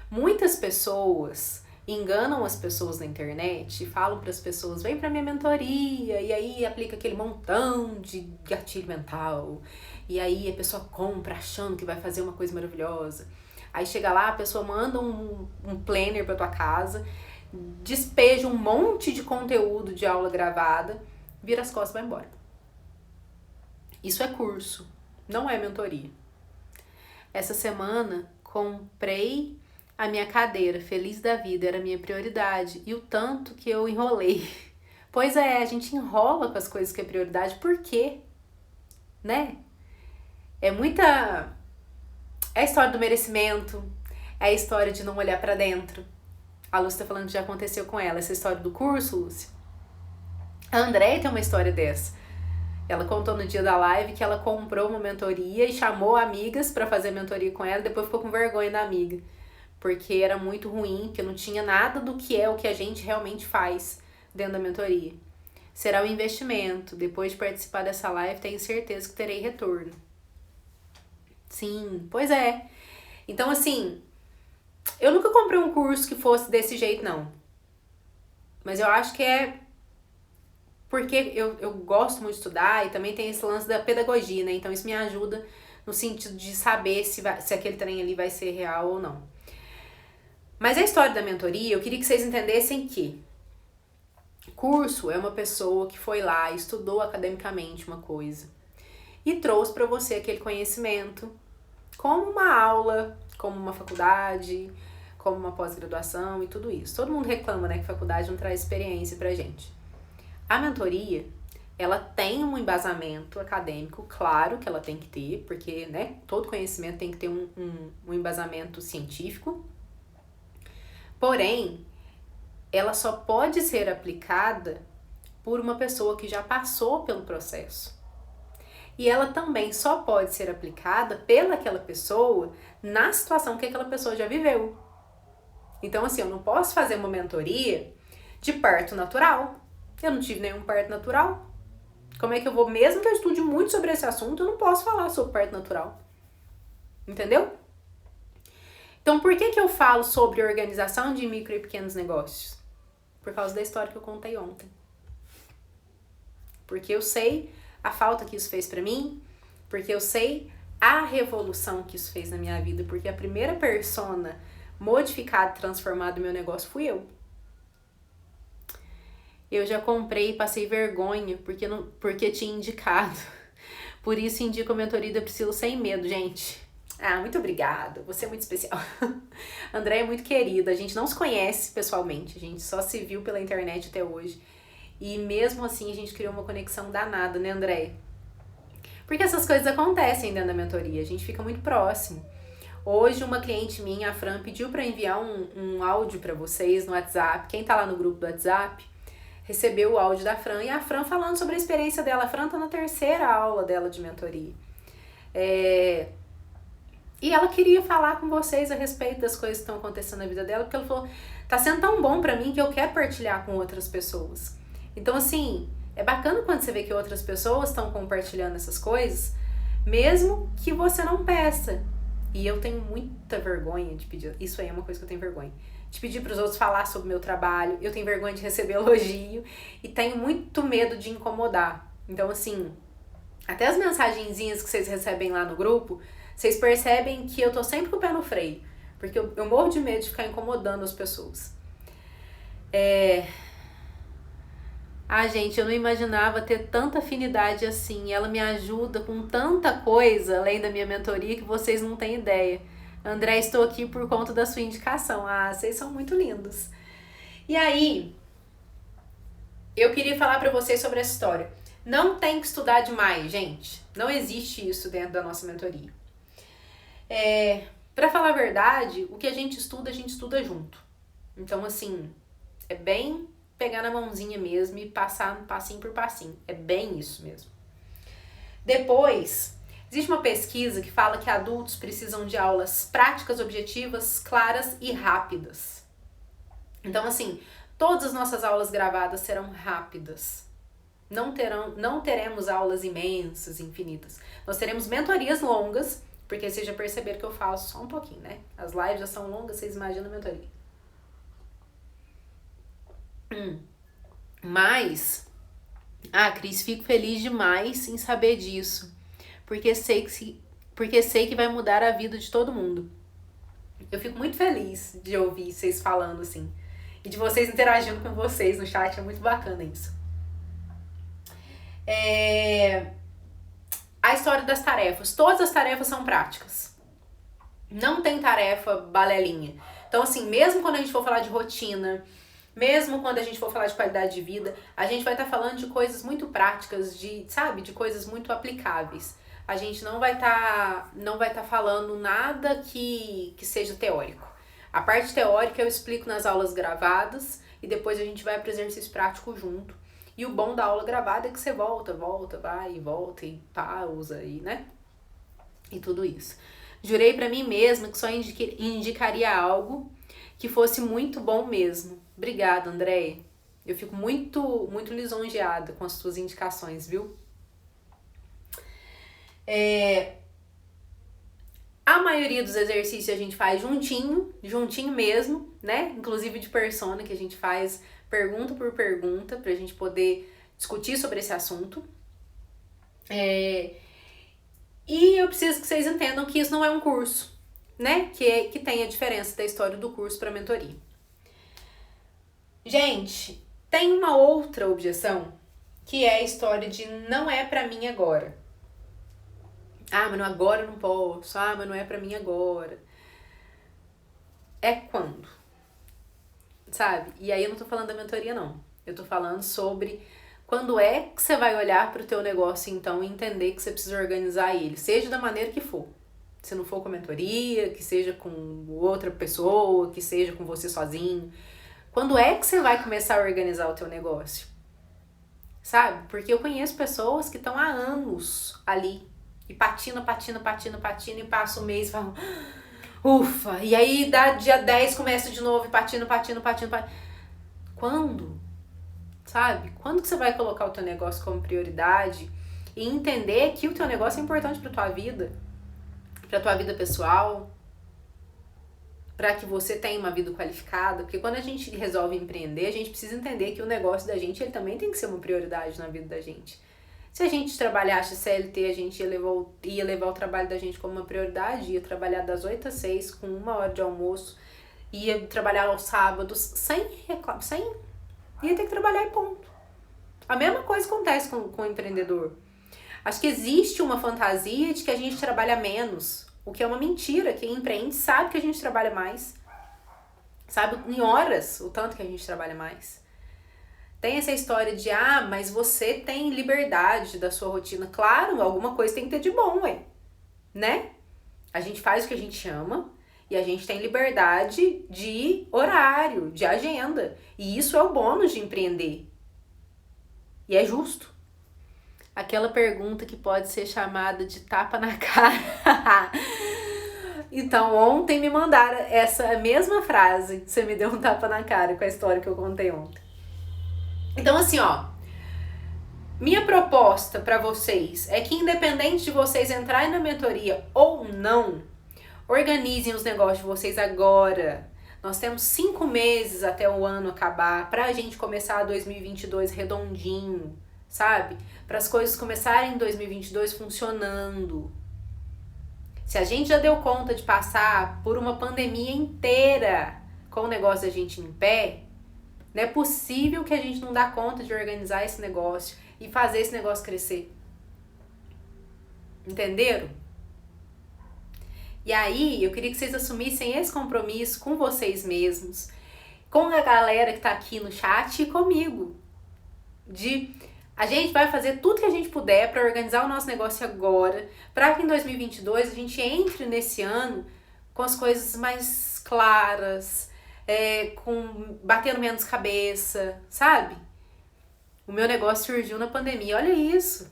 muitas pessoas enganam as pessoas na internet e falam para as pessoas: vem pra minha mentoria, e aí aplica aquele montão de gatilho mental, e aí a pessoa compra achando que vai fazer uma coisa maravilhosa. Aí chega lá, a pessoa manda um planner pra tua casa, despeja um monte de conteúdo de aula gravada, vira as costas e vai embora. Isso é curso, não é mentoria. Essa semana comprei a minha cadeira, feliz da vida, era a minha prioridade. E o tanto que eu enrolei. Pois é, a gente enrola com as coisas que é prioridade. Por quê? Né? É muita... É a história do merecimento. É a história de não olhar pra dentro. A Lúcia tá falando que já aconteceu com ela. Essa história do curso, Lúcia. A Andréia tem uma história dessa. Ela contou no dia da live que ela comprou uma mentoria e chamou amigas pra fazer mentoria com ela. Depois ficou com vergonha da amiga. Porque era muito ruim, que não tinha nada do que é o que a gente realmente faz dentro da mentoria. Será um investimento. Depois de participar dessa live, tenho certeza que terei retorno. Sim, pois é. Então, assim, eu nunca comprei um curso que fosse desse jeito, não. Mas eu acho que é porque eu gosto muito de estudar e também tem esse lance da pedagogia, né? Então, isso me ajuda no sentido de saber se aquele trem ali vai ser real ou não. Mas a história da mentoria, eu queria que vocês entendessem que curso é uma pessoa que foi lá, estudou academicamente uma coisa e trouxe para você aquele conhecimento como uma aula, como uma faculdade, como uma pós-graduação e tudo isso. Todo mundo reclama, né, que faculdade não traz experiência pra gente. A mentoria, ela tem um embasamento acadêmico, claro que ela tem que ter, porque, né, todo conhecimento tem que ter um embasamento científico. Porém, ela só pode ser aplicada por uma pessoa que já passou pelo processo. E ela também só pode ser aplicada pelaquela pessoa na situação que aquela pessoa já viveu. Então, assim, eu não posso fazer uma mentoria de parto natural. Eu não tive nenhum parto natural. Como é que eu vou, mesmo que eu estude muito sobre esse assunto, eu não posso falar sobre parto natural. Entendeu? Então, por que eu falo sobre organização de micro e pequenos negócios? Por causa da história que eu contei ontem. Porque eu sei a falta que isso fez pra mim, porque eu sei a revolução que isso fez na minha vida, porque a primeira persona modificada e transformada do meu negócio fui eu. Eu já comprei e passei vergonha porque tinha indicado. Por isso indico a mentoria da Priscila sem medo, gente. Ah, muito obrigada, você é muito especial. André é muito querida, a gente não se conhece pessoalmente, a gente só se viu pela internet até hoje. E mesmo assim a gente criou uma conexão danada, né, André? Porque essas coisas acontecem dentro da mentoria, a gente fica muito próximo. Hoje uma cliente minha, a Fran, pediu para enviar um áudio para vocês no WhatsApp. Quem tá lá no grupo do WhatsApp recebeu o áudio da Fran e a Fran falando sobre a experiência dela. A Fran tá na 3ª aula dela de mentoria. E ela queria falar com vocês a respeito das coisas que estão acontecendo na vida dela, porque ela falou, tá sendo tão bom pra mim que eu quero partilhar com outras pessoas. Então, assim, é bacana quando você vê que outras pessoas estão compartilhando essas coisas, mesmo que você não peça. E eu tenho muita vergonha de pedir, isso aí é uma coisa que eu tenho vergonha, de pedir para os outros falar sobre o meu trabalho, eu tenho vergonha de receber elogio e tenho muito medo de incomodar. Então, assim, até as mensagenzinhas que vocês recebem lá no grupo, vocês percebem que eu tô sempre com o pé no freio, porque eu morro de medo de ficar incomodando as pessoas. Gente, eu não imaginava ter tanta afinidade assim. Ela me ajuda com tanta coisa, além da minha mentoria, que vocês não têm ideia. André, estou aqui por conta da sua indicação. Vocês são muito lindos. E aí, eu queria falar pra vocês sobre essa história. Não tem que estudar demais, gente. Não existe isso dentro da nossa mentoria. Pra falar a verdade, o que a gente estuda junto. Então, assim, é bem pegar na mãozinha mesmo e passar passinho por passinho. É bem isso mesmo. Depois, existe uma pesquisa que fala que adultos precisam de aulas práticas, objetivas, claras e rápidas. Então, assim, todas as nossas aulas gravadas serão rápidas. Não teremos aulas imensas, infinitas. Nós teremos mentorias longas, porque vocês já perceberam que eu faço só um pouquinho, né? As lives já são longas, vocês imaginam a mentoria. Mas, Cris, fico feliz demais em saber disso, porque sei que vai mudar a vida de todo mundo. Eu fico muito feliz de ouvir vocês falando assim, e de vocês interagindo com vocês no chat, é muito bacana isso. A história das tarefas, todas as tarefas são práticas. Não tem tarefa balelinha. Então, assim, mesmo quando a gente for falar de rotina, mesmo quando a gente for falar de qualidade de vida, a gente vai estar falando de coisas muito práticas, de coisas muito aplicáveis. A gente não vai estar falando nada que seja teórico. A parte teórica eu explico nas aulas gravadas e depois a gente vai para o exercício prático junto. E o bom da aula gravada é que você volta, vai e volta e pausa e, né? E tudo isso. Jurei pra mim mesma que só indicaria algo que fosse muito bom mesmo. Obrigada, Andréia. Eu fico muito, muito lisonjeada com as suas indicações, viu? A maioria dos exercícios a gente faz juntinho mesmo, né? Inclusive de persona, que a gente faz pergunta por pergunta pra gente poder discutir sobre esse assunto. E eu preciso que vocês entendam que isso não é um curso, né? Que tem a diferença da história do curso para mentoria. Gente, tem uma outra objeção, que é a história de não é pra mim agora. Mas agora eu não posso. Mas não é pra mim agora. É quando? Sabe? E aí eu não tô falando da mentoria, não. Eu tô falando sobre quando é que você vai olhar pro teu negócio, então, e entender que você precisa organizar ele, seja da maneira que for. Se não for com a mentoria, que seja com outra pessoa, que seja com você sozinho. Quando é que você vai começar a organizar o teu negócio? Sabe? Porque eu conheço pessoas que estão há anos ali e patina e passa o mês e falam, ufa, e aí dá dia 10, começa de novo e patina. Quando? Sabe? Quando que você vai colocar o teu negócio como prioridade e entender que o teu negócio é importante pra tua vida pessoal, para que você tenha uma vida qualificada, porque quando a gente resolve empreender, a gente precisa entender que o negócio da gente, ele também tem que ser uma prioridade na vida da gente. Se a gente trabalhasse CLT, a gente ia levar o trabalho da gente como uma prioridade, ia trabalhar das 8 às 6, com 1 hora de almoço, ia trabalhar aos sábados, ia ter que trabalhar e ponto. A mesma coisa acontece com o empreendedor. Acho que existe uma fantasia de que a gente trabalha menos, o que é uma mentira. Quem empreende sabe que a gente trabalha mais. Sabe em horas o tanto que a gente trabalha mais. Tem essa história de, mas você tem liberdade da sua rotina. Claro, alguma coisa tem que ter de bom, né? A gente faz o que a gente ama e a gente tem liberdade de horário, de agenda. E isso é o bônus de empreender. E é justo. Aquela pergunta que pode ser chamada de tapa na cara. Então, ontem me mandaram essa mesma frase. Você me deu um tapa na cara com a história que eu contei ontem. Então, assim, minha proposta para vocês é que, independente de vocês entrarem na mentoria ou não, Organizem os negócios de vocês agora. Nós temos 5 meses até o ano acabar pra gente começar 2022 redondinho, sabe? Para as coisas começarem em 2022 funcionando. Se a gente já deu conta de passar por uma pandemia inteira com o negócio da gente em pé, não é possível que a gente não dá conta de organizar esse negócio e fazer esse negócio crescer. Entenderam? E aí, eu queria que vocês assumissem esse compromisso com vocês mesmos, com a galera que tá aqui no chat e comigo. A gente vai fazer tudo que a gente puder para organizar o nosso negócio agora, para que em 2022 a gente entre nesse ano com as coisas mais claras, batendo menos cabeça, sabe? O meu negócio surgiu na pandemia, olha isso.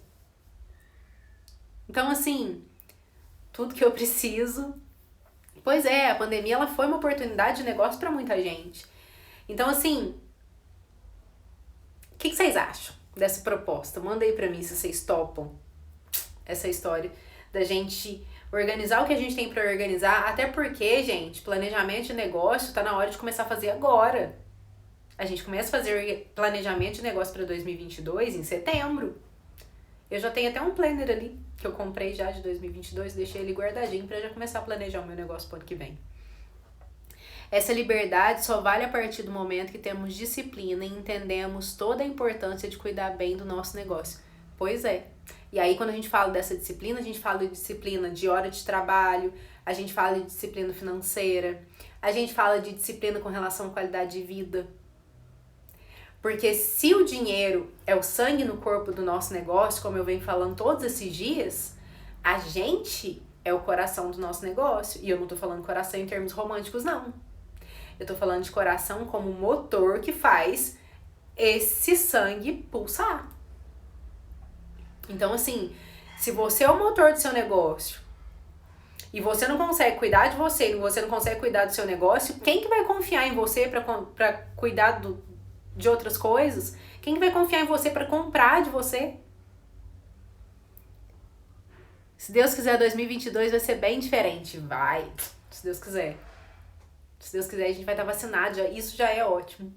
Então, assim, tudo que eu preciso. Pois é, a pandemia ela foi uma oportunidade de negócio para muita gente. Então, assim, o que vocês acham dessa proposta? Manda aí pra mim se vocês topam essa história da gente organizar o que a gente tem pra organizar. Até porque, gente, planejamento de negócio tá na hora de começar a fazer agora. A gente começa a fazer planejamento de negócio pra 2022 em setembro. Eu já tenho até um planner ali que eu comprei já de 2022, deixei ele guardadinho pra já começar a planejar o meu negócio pro ano que vem. Essa liberdade só vale a partir do momento que temos disciplina e entendemos toda a importância de cuidar bem do nosso negócio. Pois é. E aí, quando a gente fala dessa disciplina, a gente fala de disciplina de hora de trabalho, a gente fala de disciplina financeira, a gente fala de disciplina com relação à qualidade de vida. Porque se o dinheiro é o sangue no corpo do nosso negócio, como eu venho falando todos esses dias, a gente é o coração do nosso negócio. E eu não tô falando coração em termos românticos, não. Eu tô falando de coração como motor que faz esse sangue pulsar. Então, assim, se você é o motor do seu negócio e você não consegue cuidar de você, e você não consegue cuidar do seu negócio, quem que vai confiar em você pra cuidar de outras coisas? Quem que vai confiar em você pra comprar de você? Se Deus quiser, 2022 vai ser bem diferente. Vai, se Deus quiser. Se Deus quiser, a gente vai estar vacinado. Isso já é ótimo.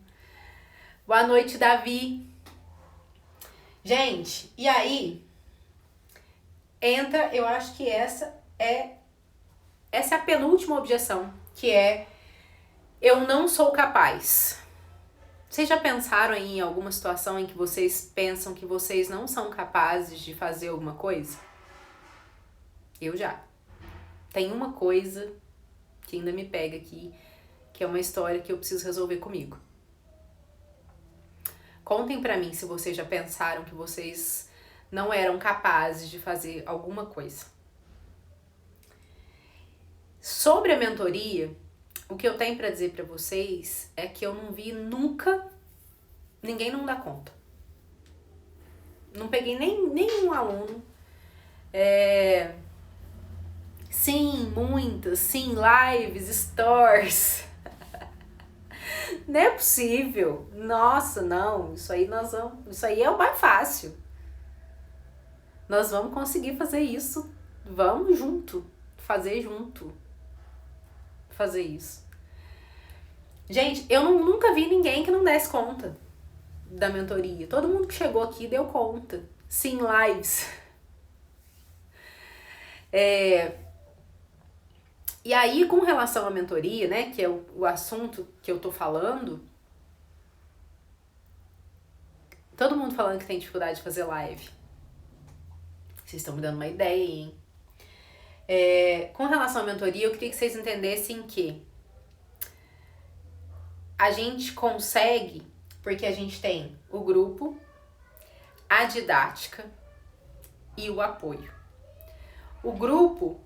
Boa noite, Davi. Gente, e aí? Eu acho que essa é a penúltima objeção, que é: eu não sou capaz. Vocês já pensaram em alguma situação em que vocês pensam que vocês não são capazes de fazer alguma coisa? Eu já. Tem uma coisa que ainda me pega aqui, que é uma história que eu preciso resolver comigo. Contem pra mim se vocês já pensaram que vocês não eram capazes de fazer alguma coisa. Sobre a mentoria, o que eu tenho pra dizer pra vocês é que eu não vi nunca ninguém não dá conta. Não peguei nenhum aluno. Sim, muitas, sim, lives, stores. Não é possível. Nossa, não, isso aí é o mais fácil. Nós vamos conseguir fazer isso. Vamos junto, fazer isso. Gente, eu nunca vi ninguém que não desse conta da mentoria. Todo mundo que chegou aqui deu conta. Sim, lives. E aí, com relação à mentoria, né, que é o assunto que eu tô falando, todo mundo falando que tem dificuldade de fazer live. Vocês estão me dando uma ideia, hein? Com relação à mentoria, eu queria que vocês entendessem que a gente consegue porque a gente tem o grupo, a didática e o apoio. O grupo,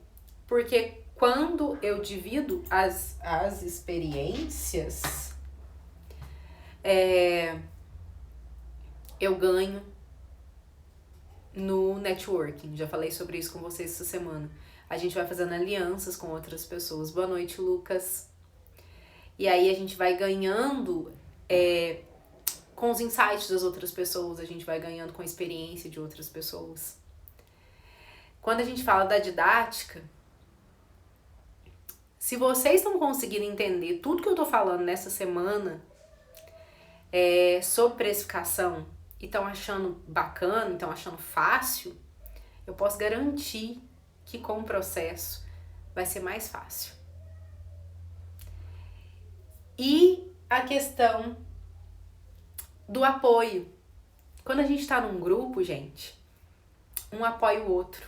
porque quando eu divido as experiências, eu ganho no networking. Já falei sobre isso com vocês essa semana. A gente vai fazendo alianças com outras pessoas. Boa noite, Lucas. E aí a gente vai ganhando com os insights das outras pessoas, a gente vai ganhando com a experiência de outras pessoas. Quando a gente fala da didática, Se vocês estão conseguindo entender tudo que eu tô falando nessa semana sobre precificação e estão achando bacana, estão achando fácil, eu posso garantir que com o processo vai ser mais fácil. E a questão do apoio. Quando a gente tá num grupo, gente, um apoia o outro.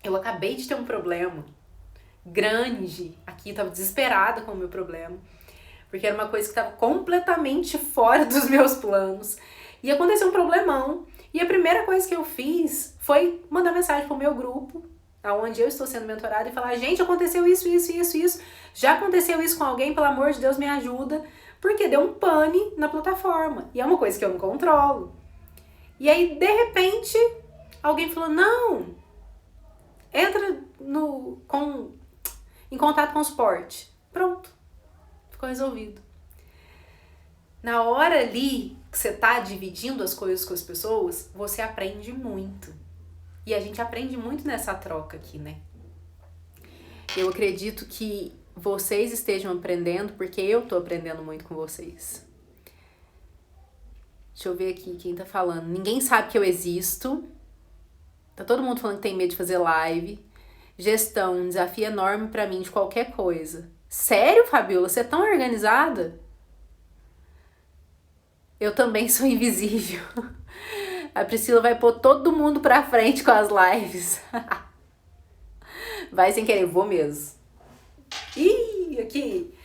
Eu acabei de ter um problema grande aqui, tava desesperada com o meu problema, porque era uma coisa que tava completamente fora dos meus planos. E aconteceu um problemão, e a primeira coisa que eu fiz foi mandar mensagem pro meu grupo, aonde eu estou sendo mentorada, e falar: gente, aconteceu isso, já aconteceu isso com alguém, pelo amor de Deus, me ajuda, porque deu um pane na plataforma, e é uma coisa que eu não controlo. E aí, de repente, alguém falou: não, entra em contato com o suporte. Pronto, ficou resolvido. Na hora ali que você tá dividindo as coisas com as pessoas, você aprende muito. E a gente aprende muito nessa troca aqui, né? Eu acredito que vocês estejam aprendendo, porque eu tô aprendendo muito com vocês. Deixa eu ver aqui quem tá falando. Ninguém sabe que eu existo. Tá todo mundo falando que tem medo de fazer live. Gestão, um desafio enorme pra mim de qualquer coisa. Sério, Fabiola? Você é tão organizada? Eu também sou invisível. A Priscila vai pôr todo mundo pra frente com as lives. Vai sem querer, vou mesmo. Ih, aqui.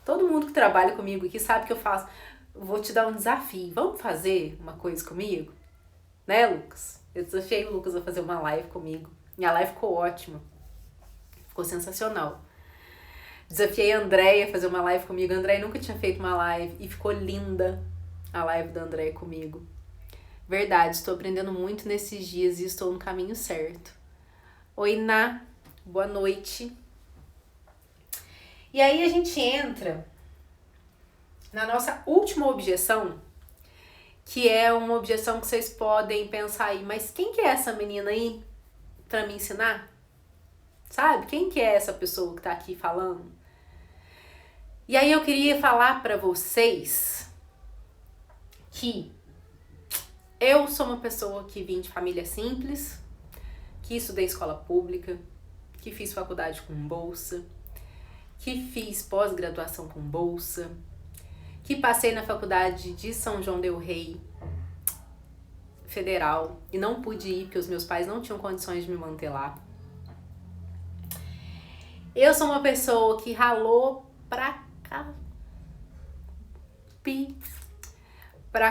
Todo mundo que trabalha comigo aqui sabe que eu faço. Vou te dar um desafio. Vamos fazer uma coisa comigo? Né, Lucas? Eu desafiei o Lucas a fazer uma live comigo. Minha live ficou ótima. Ficou sensacional. Desafiei a Andréia a fazer uma live comigo. A Andréia nunca tinha feito uma live e ficou linda a live da Andréia comigo. Verdade, estou aprendendo muito nesses dias e estou no caminho certo. Oi, Ná. Boa noite. E aí a gente entra na nossa última objeção, que é uma objeção que vocês podem pensar aí: mas quem que é essa menina aí pra me ensinar? Sabe? Quem que é essa pessoa que tá aqui falando? E aí eu queria falar pra vocês que eu sou uma pessoa que vim de família simples, que estudei escola pública, que fiz faculdade com bolsa, que fiz pós-graduação com bolsa, que passei na faculdade de São João del Rei Federal e não pude ir porque os meus pais não tinham condições de me manter lá. Eu sou uma pessoa que ralou pra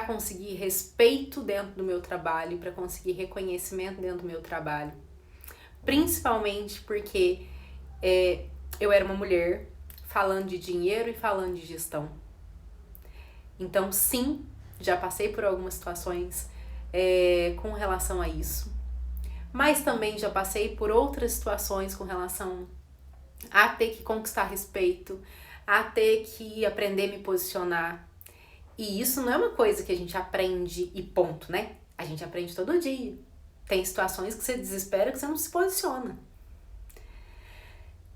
conseguir respeito dentro do meu trabalho, para conseguir reconhecimento dentro do meu trabalho. Principalmente porque eu era uma mulher falando de dinheiro e falando de gestão. Então, sim, já passei por algumas situações com relação a isso. Mas também já passei por outras situações com relação a ter que conquistar respeito, a ter que aprender a me posicionar. E isso não é uma coisa que a gente aprende e ponto, né? A gente aprende todo dia. Tem situações que você desespera que você não se posiciona.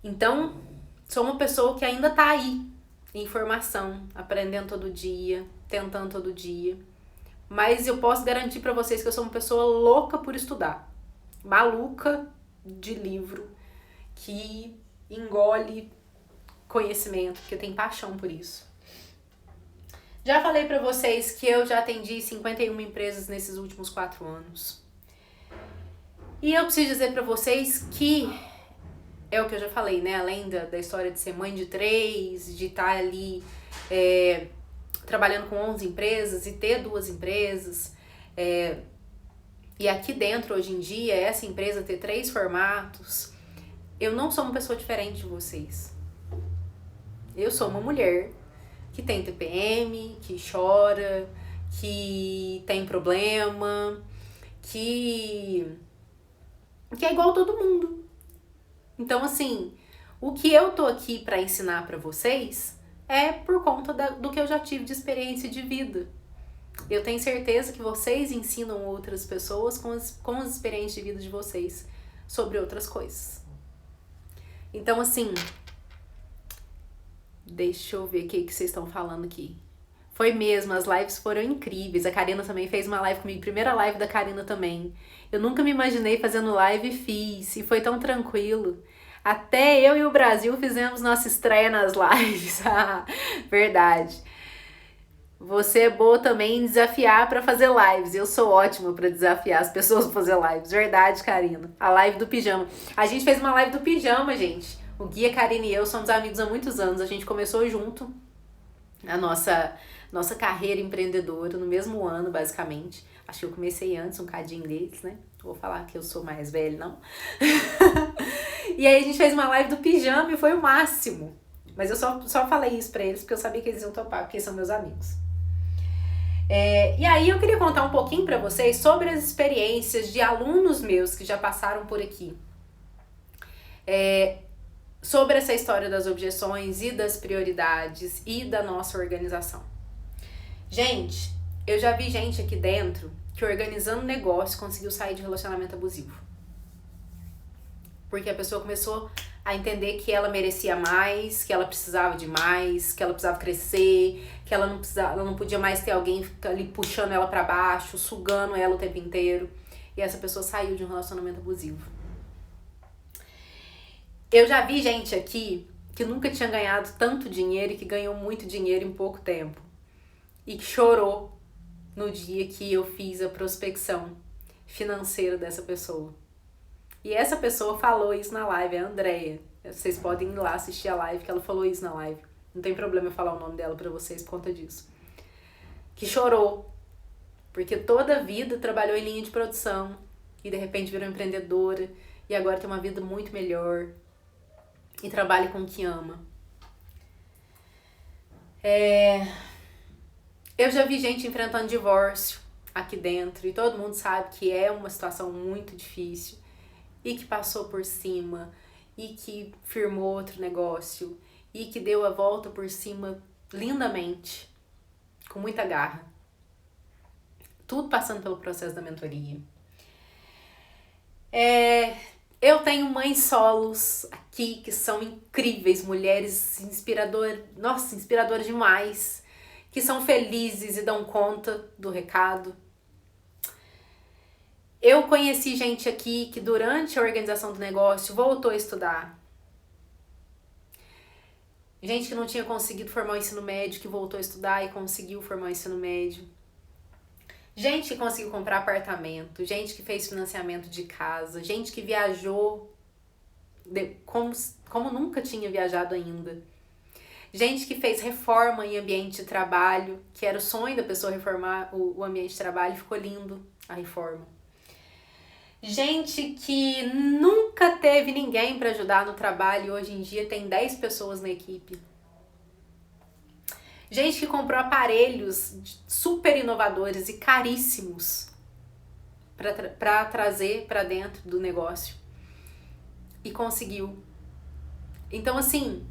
Então, sou uma pessoa que ainda tá aí, em formação, aprendendo todo dia, tentando todo dia. Mas eu posso garantir pra vocês que eu sou uma pessoa louca por estudar. Maluca de livro, que engole conhecimento, porque eu tenho paixão por isso. Já falei pra vocês que eu já atendi 51 empresas nesses últimos 4 anos. E eu preciso dizer pra vocês que é o que eu já falei, né? Além da história de ser mãe de 3, de estar ali trabalhando com 11 empresas e ter 2 empresas. E aqui dentro, hoje em dia, essa empresa ter 3 formatos. Eu não sou uma pessoa diferente de vocês. Eu sou uma mulher que tem TPM, que chora, que tem problema, que é igual todo mundo. Então, assim, o que eu tô aqui pra ensinar pra vocês é por conta do que eu já tive de experiência de vida. Eu tenho certeza que vocês ensinam outras pessoas com as experiências de vida de vocês sobre outras coisas. Então, assim, Deixa eu ver o que vocês estão falando aqui. Foi mesmo, as lives foram incríveis. A Karina também fez uma live comigo, primeira live da Karina também. Eu nunca me imaginei fazendo live e fiz, e foi tão tranquilo. Até eu e o Brasil fizemos nossa estreia nas lives. Verdade. Você é boa também em desafiar para fazer lives. Eu sou ótima para desafiar as pessoas para fazer lives. Verdade, Karina. A live do pijama. A gente fez uma live do pijama, gente. O Gui, a Karina e eu somos amigos há muitos anos. A gente começou junto a nossa carreira empreendedora no mesmo ano, basicamente. Acho que eu comecei antes, um cadinho deles, né? Vou falar que eu sou mais velha, não. E aí a gente fez uma live do pijama e foi o máximo. Mas eu só falei isso pra eles porque eu sabia que eles iam topar, porque são meus amigos. E aí eu queria contar um pouquinho pra vocês sobre as experiências de alunos meus que já passaram por aqui. Sobre essa história das objeções e das prioridades e da nossa organização. Gente, eu já vi gente aqui dentro que organizando negócio conseguiu sair de relacionamento abusivo. Porque a pessoa começou a entender que ela merecia mais, que ela precisava de mais, que ela precisava crescer, que ela não podia mais ter alguém ali puxando ela pra baixo, sugando ela o tempo inteiro. E essa pessoa saiu de um relacionamento abusivo. Eu já vi gente aqui que nunca tinha ganhado tanto dinheiro e que ganhou muito dinheiro em pouco tempo. E que chorou no dia que eu fiz a prospecção financeira dessa pessoa. E essa pessoa falou isso na live, é a Andrea. Vocês podem ir lá assistir a live, que ela falou isso na live. Não tem problema eu falar o nome dela pra vocês por conta disso. Que chorou, porque toda a vida trabalhou em linha de produção e de repente virou empreendedora e agora tem uma vida muito melhor e trabalha com o que ama. Eu já vi gente enfrentando divórcio aqui dentro e todo mundo sabe que é uma situação muito difícil. E que passou por cima, e que firmou outro negócio, e que deu a volta por cima lindamente, com muita garra. Tudo passando pelo processo da mentoria. Eu tenho mães solos aqui que são incríveis, mulheres inspiradoras demais, que são felizes e dão conta do recado. Eu conheci gente aqui que durante a organização do negócio voltou a estudar. Gente que não tinha conseguido formar o ensino médio, que voltou a estudar e conseguiu formar o ensino médio. Gente que conseguiu comprar apartamento, gente que fez financiamento de casa, gente que viajou como nunca tinha viajado ainda. Gente que fez reforma em ambiente de trabalho, que era o sonho da pessoa reformar o ambiente de trabalho, ficou lindo a reforma. Gente que nunca teve ninguém para ajudar no trabalho e hoje em dia tem 10 pessoas na equipe. Gente que comprou aparelhos super inovadores e caríssimos para trazer para dentro do negócio e conseguiu. Então, assim,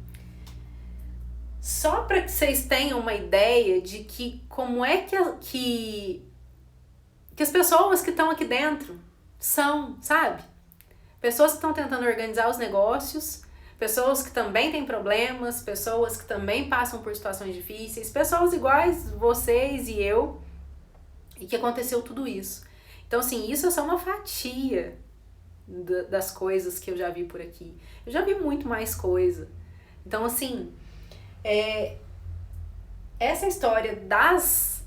só para que vocês tenham uma ideia de que como é que as pessoas que estão aqui dentro são, sabe? Pessoas que estão tentando organizar os negócios, pessoas que também têm problemas, pessoas que também passam por situações difíceis, pessoas iguais vocês e eu, e que aconteceu tudo isso. Então, assim, isso é só uma fatia das coisas que eu já vi por aqui. Eu já vi muito mais coisa. Então, assim, essa história das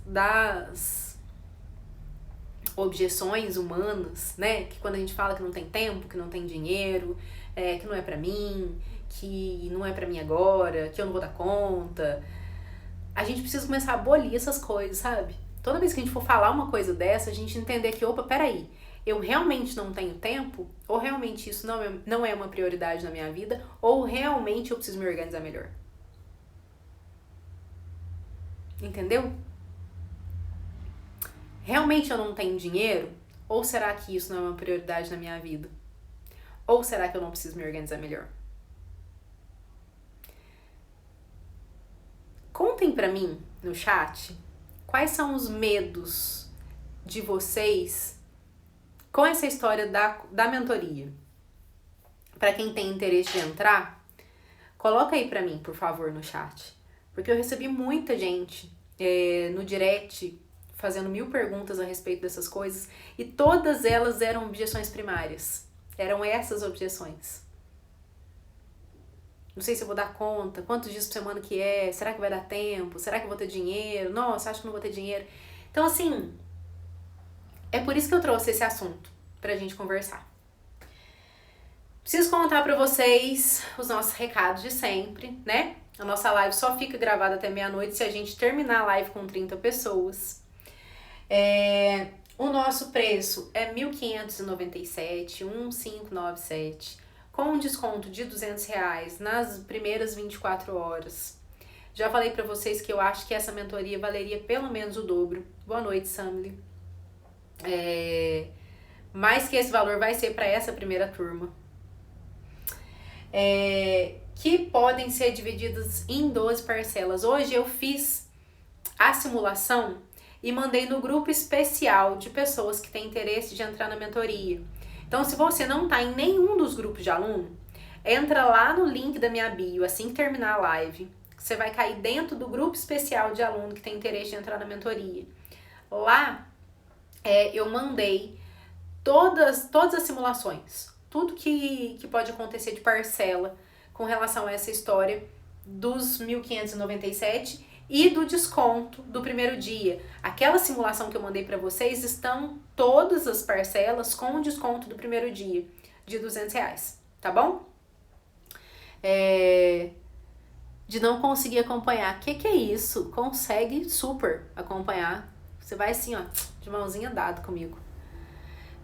objeções humanas, né? Que quando a gente fala que não tem tempo, que não tem dinheiro, que não é pra mim, que não é pra mim agora, que eu não vou dar conta. A gente precisa começar a abolir essas coisas, sabe? Toda vez que a gente for falar uma coisa dessa, a gente entender que, opa, peraí, eu realmente não tenho tempo, ou realmente isso não é uma prioridade na minha vida, ou realmente eu preciso me organizar melhor. Entendeu? Realmente eu não tenho dinheiro? Ou será que isso não é uma prioridade na minha vida? Ou será que eu não preciso me organizar melhor? Contem pra mim no chat quais são os medos de vocês com essa história da mentoria. Para quem tem interesse de entrar, Coloca aí pra mim, por favor, no chat. Porque eu recebi muita gente no direct fazendo 1000 perguntas a respeito dessas coisas e todas elas eram objeções primárias. Eram essas objeções. Não sei se eu vou dar conta, quantos dias por semana que é, será que vai dar tempo, será que eu vou ter dinheiro, nossa, acho que não vou ter dinheiro. Então, assim, é por isso que eu trouxe esse assunto pra gente conversar. Preciso contar pra vocês os nossos recados de sempre, né? A nossa live só fica gravada até meia-noite se a gente terminar a live com 30 pessoas. O nosso preço é R$ 1.597, 1.597, com um desconto de R$200 nas primeiras 24 horas. Já falei pra vocês que eu acho que essa mentoria valeria pelo menos o dobro. Boa noite, Samly. Mais que esse valor vai ser para essa primeira turma. Que podem ser divididas em 12 parcelas. Hoje eu fiz a simulação e mandei no grupo especial de pessoas que têm interesse de entrar na mentoria. Então, se você não está em nenhum dos grupos de aluno, entra lá no link da minha bio, assim que terminar a live. Você vai cair dentro do grupo especial de aluno que tem interesse de entrar na mentoria. Lá, eu mandei todas as simulações, tudo que pode acontecer de parcela com relação a essa história dos 1.597 e do desconto do primeiro dia. Aquela simulação que eu mandei para vocês estão todas as parcelas com o desconto do primeiro dia de R$200, tá bom? De não conseguir acompanhar. Que é isso? Consegue super acompanhar. Você vai assim, ó, de mãozinha dada comigo.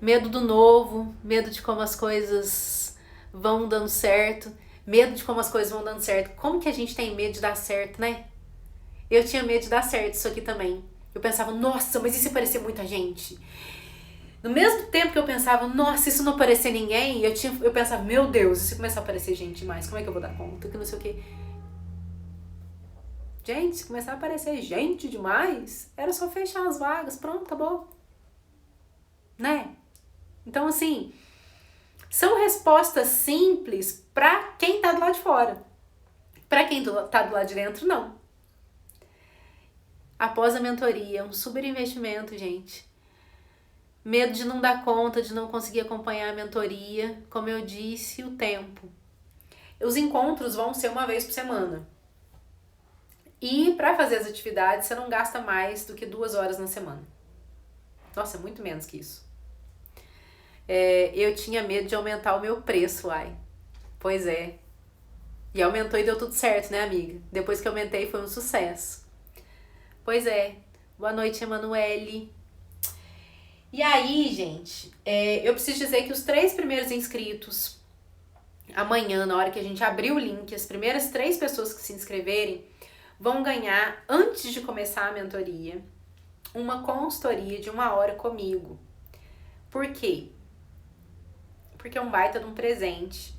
Medo do novo, medo de como as coisas vão dando certo, medo de como as coisas vão dando certo. Como que a gente tem medo de dar certo, né? Eu tinha medo de dar certo isso aqui também. Eu pensava, nossa, mas e se aparecer muita gente? No mesmo tempo que eu pensava, nossa, e se não aparecer ninguém, eu pensava, meu Deus, e se começar a aparecer gente demais, como é que eu vou dar conta? Que não sei o quê. Gente, se começar a aparecer gente demais, era só fechar as vagas, pronto, acabou. Né? Então, assim, são respostas simples pra quem tá do lado de fora. Pra quem tá do lado de dentro, não. Após a mentoria, um super investimento, gente. Medo de não dar conta, de não conseguir acompanhar a mentoria. Como eu disse, o tempo. Os encontros vão ser uma vez por semana. E para fazer as atividades, você não gasta mais do que 2 horas na semana. Nossa, é muito menos que isso. Eu tinha medo de aumentar o meu preço, ai. Pois é. E aumentou e deu tudo certo, né, amiga? Depois que aumentei, foi um sucesso. Pois é. Boa noite, Emanuele. E aí, gente, eu preciso dizer que os 3 primeiros inscritos, amanhã, na hora que a gente abrir o link, as primeiras 3 pessoas que se inscreverem, vão ganhar, antes de começar a mentoria, uma consultoria de 1 hora comigo. Por quê? Porque é um baita de um presente.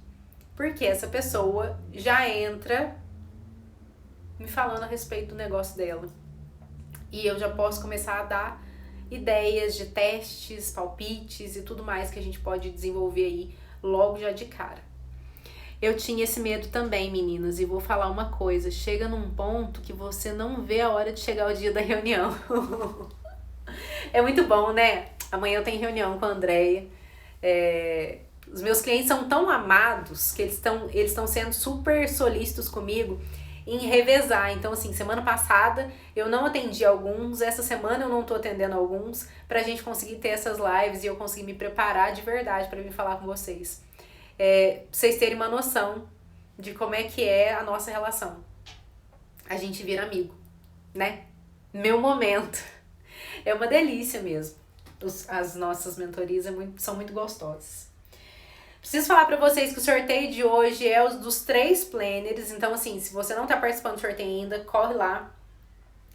Porque essa pessoa já entra me falando a respeito do negócio dela. E eu já posso começar a dar ideias de testes, palpites e tudo mais que a gente pode desenvolver aí logo já de cara. Eu tinha esse medo também, meninas, e vou falar uma coisa. Chega num ponto que você não vê a hora de chegar o dia da reunião. É muito bom, né? Amanhã eu tenho reunião com a Andréia. Os meus clientes são tão amados que eles estão sendo super solícitos comigo em revezar. Então, assim, semana passada eu não atendi alguns, essa semana eu não tô atendendo alguns, pra gente conseguir ter essas lives e eu conseguir me preparar de verdade pra vir falar com vocês. Pra vocês terem uma noção de como é que é a nossa relação. A gente vira amigo, né? Meu momento. É uma delícia mesmo. As nossas mentorias são muito gostosas. Preciso falar pra vocês que o sorteio de hoje é os dos 3 planners. Então, assim, se você não tá participando do sorteio ainda, corre lá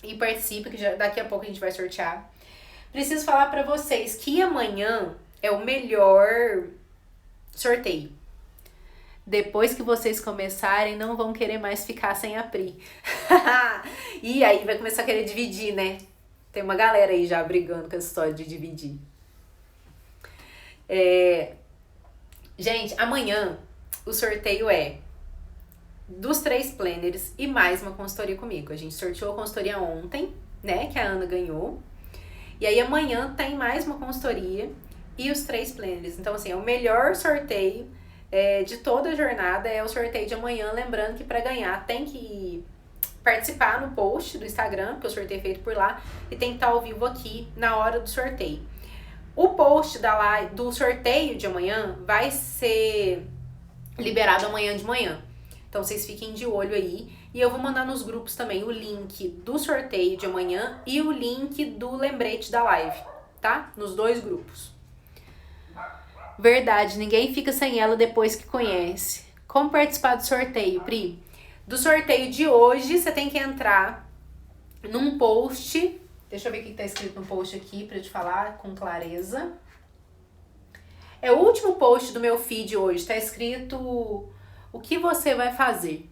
e participa, que daqui a pouco a gente vai sortear. Preciso falar pra vocês que amanhã é o melhor sorteio. Depois que vocês começarem, não vão querer mais ficar sem a Pri. E aí vai começar a querer dividir, né? Tem uma galera aí já brigando com essa história de dividir. Gente, amanhã o sorteio é dos 3 planners e mais uma consultoria comigo. A gente sorteou a consultoria ontem, né, que a Ana ganhou. E aí amanhã tem mais uma consultoria e os 3 planners. Então, assim, é o melhor sorteio de toda a jornada, é o sorteio de amanhã. Lembrando que para ganhar tem que participar no post do Instagram, porque o sorteio é feito por lá, e tem que estar ao vivo aqui na hora do sorteio. O post do sorteio de amanhã vai ser liberado amanhã de manhã. Então vocês fiquem de olho aí. E eu vou mandar nos grupos também o link do sorteio de amanhã e o link do lembrete da live, tá? Nos 2 grupos. Verdade, ninguém fica sem ela depois que conhece. Como participar do sorteio, Pri? Do sorteio de hoje, você tem que entrar num post. Deixa eu ver o que tá escrito no post aqui pra te falar com clareza. É o último post do meu feed hoje. Tá escrito o que você vai fazer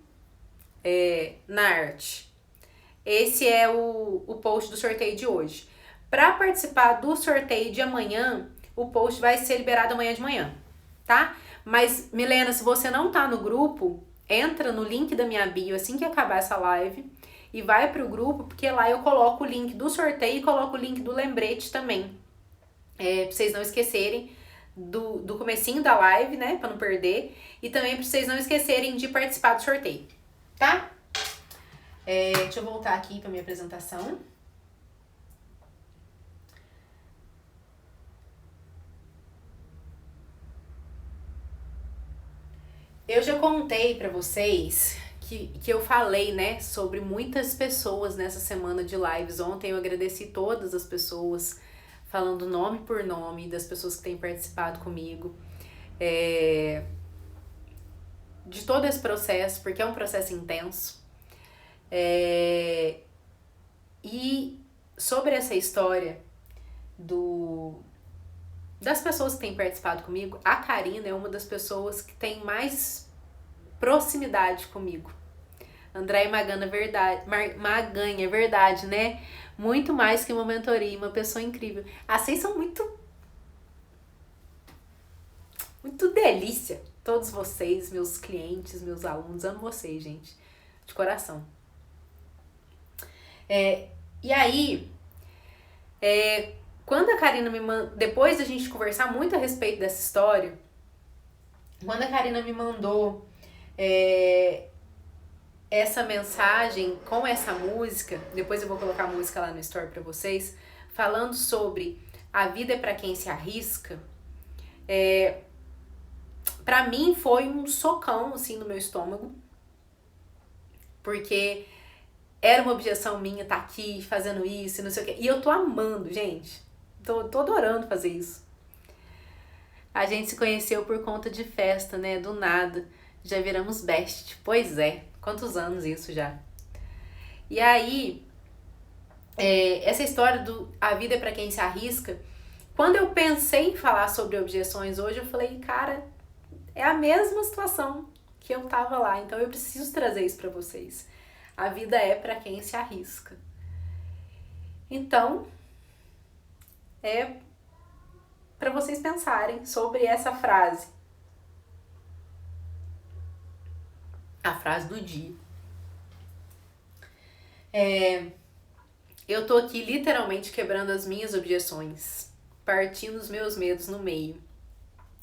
na arte. Esse é o post do sorteio de hoje. Para participar do sorteio de amanhã, o post vai ser liberado amanhã de manhã, tá? Mas, Milena, se você não tá no grupo, entra no link da minha bio assim que acabar essa live e vai pro grupo, porque lá eu coloco o link do sorteio e coloco o link do lembrete também. Pra vocês não esquecerem do comecinho da live, né? Pra não perder. E também pra vocês não esquecerem de participar do sorteio, tá? Deixa eu voltar aqui pra minha apresentação. Eu já contei pra vocês que eu falei, né, sobre muitas pessoas nessa semana de lives. Ontem eu agradeci todas as pessoas, falando nome por nome das pessoas que têm participado comigo. De todo esse processo, porque é um processo intenso. E sobre essa história das pessoas que têm participado comigo, a Karina é uma das pessoas que tem mais proximidade comigo. André Maganha, é verdade, né? Muito mais que uma mentoria, uma pessoa incrível. Vocês são muito delícia. Todos vocês, meus clientes, meus alunos, amo vocês, gente. De coração. E aí, quando a Karina me mandou, depois da gente conversar muito a respeito dessa história, quando a Karina me mandou essa mensagem com essa música, depois eu vou colocar a música lá no story pra vocês, falando sobre a vida é pra quem se arrisca, pra mim foi um socão assim no meu estômago, porque era uma objeção minha tá aqui fazendo isso e não sei o quê, e eu tô amando, gente, tô adorando fazer isso. A gente se conheceu por conta de festa, né, do nada, já viramos best, pois é, quantos anos isso já. E aí, essa história do a vida é pra quem se arrisca, quando eu pensei em falar sobre objeções hoje, eu falei, cara, é a mesma situação que eu tava lá, então eu preciso trazer isso pra vocês. A vida é pra quem se arrisca. Então, pra vocês pensarem sobre essa frase. A frase do dia. Eu tô aqui literalmente quebrando as minhas objeções, partindo os meus medos no meio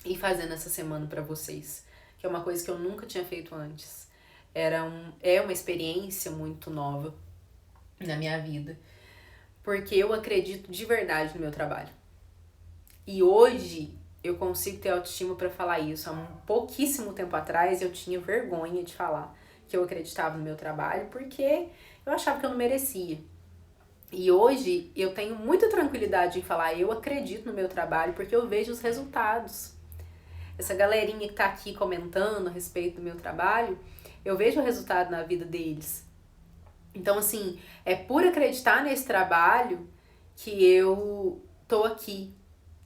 e fazendo essa semana pra vocês, que é uma coisa que eu nunca tinha feito antes. É uma experiência muito nova na minha vida, porque eu acredito de verdade no meu trabalho. E hoje eu consigo ter autoestima pra falar isso. Há um pouquíssimo tempo atrás eu tinha vergonha de falar que eu acreditava no meu trabalho, porque eu achava que eu não merecia. E hoje eu tenho muita tranquilidade em falar, eu acredito no meu trabalho, porque eu vejo os resultados. Essa galerinha que tá aqui comentando a respeito do meu trabalho, eu vejo o resultado na vida deles. Então, assim, é por acreditar nesse trabalho que eu tô aqui,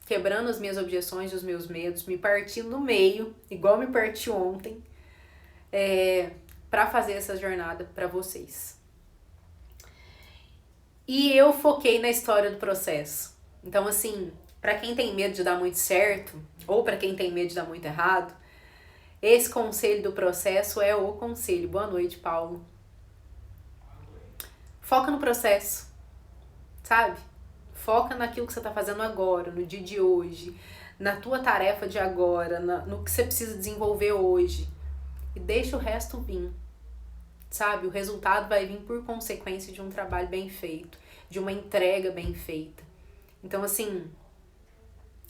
quebrando as minhas objeções e os meus medos, me partindo no meio, igual me parti ontem, pra fazer essa jornada pra vocês. E eu foquei na história do processo. Então, assim, pra quem tem medo de dar muito certo, ou pra quem tem medo de dar muito errado, Esse conselho do processo é o conselho. Boa noite, Paulo. Foca no processo, sabe? Foca naquilo que você está fazendo agora, no dia de hoje, na tua tarefa de agora, no que você precisa desenvolver hoje. E deixa o resto vir, sabe? O resultado vai vir por consequência de um trabalho bem feito, de uma entrega bem feita. Então, assim,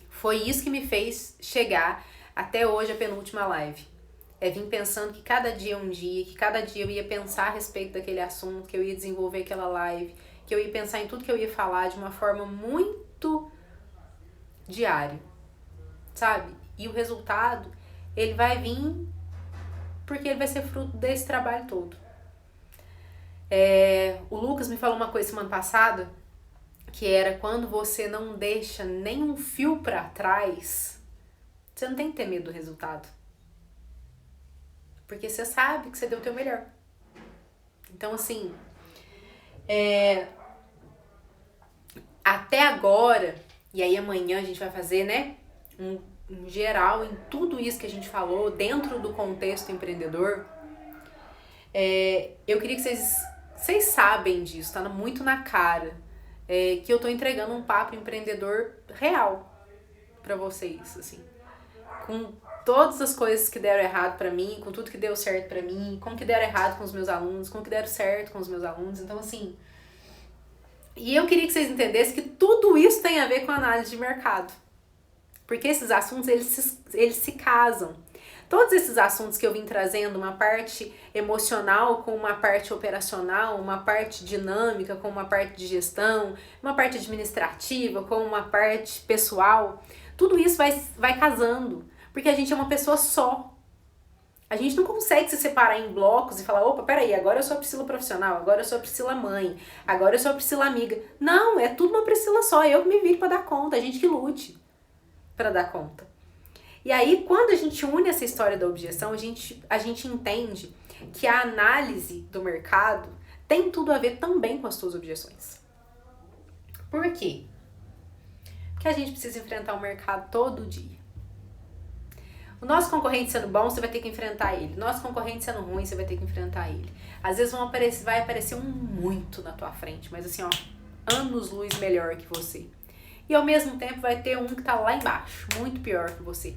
foi isso que me fez chegar até hoje a penúltima live. É vir pensando que cada dia é um dia, que cada dia eu ia pensar a respeito daquele assunto, que eu ia desenvolver aquela live, que eu ia pensar em tudo que eu ia falar de uma forma muito diária, sabe? E o resultado, ele vai vir porque ele vai ser fruto desse trabalho todo. O Lucas me falou uma coisa semana passada, que era quando você não deixa nenhum fio pra trás, você não tem que ter medo do resultado. Porque você sabe que você deu o teu melhor. Então, assim, até agora, e aí amanhã a gente vai fazer, né, um geral em tudo isso que a gente falou, dentro do contexto empreendedor. Eu queria que vocês sabem disso, tá muito na cara, que eu tô entregando um papo empreendedor real pra vocês, assim, com todas as coisas que deram errado pra mim, com tudo que deu certo pra mim, com o que deram errado com os meus alunos, com o que deram certo com os meus alunos. Então, assim, e eu queria que vocês entendessem que tudo isso tem a ver com análise de mercado, porque esses assuntos, eles se casam. Todos esses assuntos que eu vim trazendo, uma parte emocional com uma parte operacional, uma parte dinâmica com uma parte de gestão, uma parte administrativa com uma parte pessoal, tudo isso vai casando, porque a gente é uma pessoa só. A gente não consegue se separar em blocos e falar, opa, peraí, agora eu sou a Priscila profissional, agora eu sou a Priscila mãe, agora eu sou a Priscila amiga. Não, é tudo uma Priscila só, eu que me viro pra dar conta, a gente que lute pra dar conta. E aí, quando a gente une essa história da objeção, a gente entende que a análise do mercado tem tudo a ver também com as suas objeções. Por quê? Porque a gente precisa enfrentar o mercado todo dia. O nosso concorrente sendo bom, você vai ter que enfrentar ele. O nosso concorrente sendo ruim, você vai ter que enfrentar ele. Às vezes vai aparecer um muito na tua frente, mas assim, ó, anos-luz melhor que você. E ao mesmo tempo vai ter um que tá lá embaixo, muito pior que você.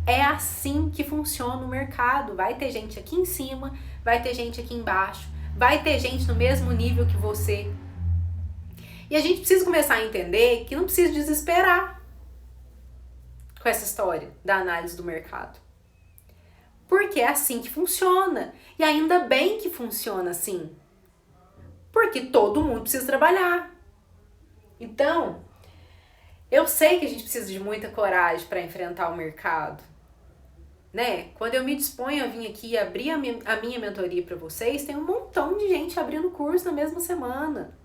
É assim que funciona o mercado. Vai ter gente aqui em cima, vai ter gente aqui embaixo, vai ter gente no mesmo nível que você. E a gente precisa começar a entender que não precisa desesperar com essa história da análise do mercado. Porque é assim que funciona. E ainda bem que funciona assim. Porque todo mundo precisa trabalhar. Então, eu sei que a gente precisa de muita coragem para enfrentar o mercado, né? Quando eu me disponho a vir aqui e abrir a minha mentoria para vocês, tem um montão de gente abrindo curso na mesma semana.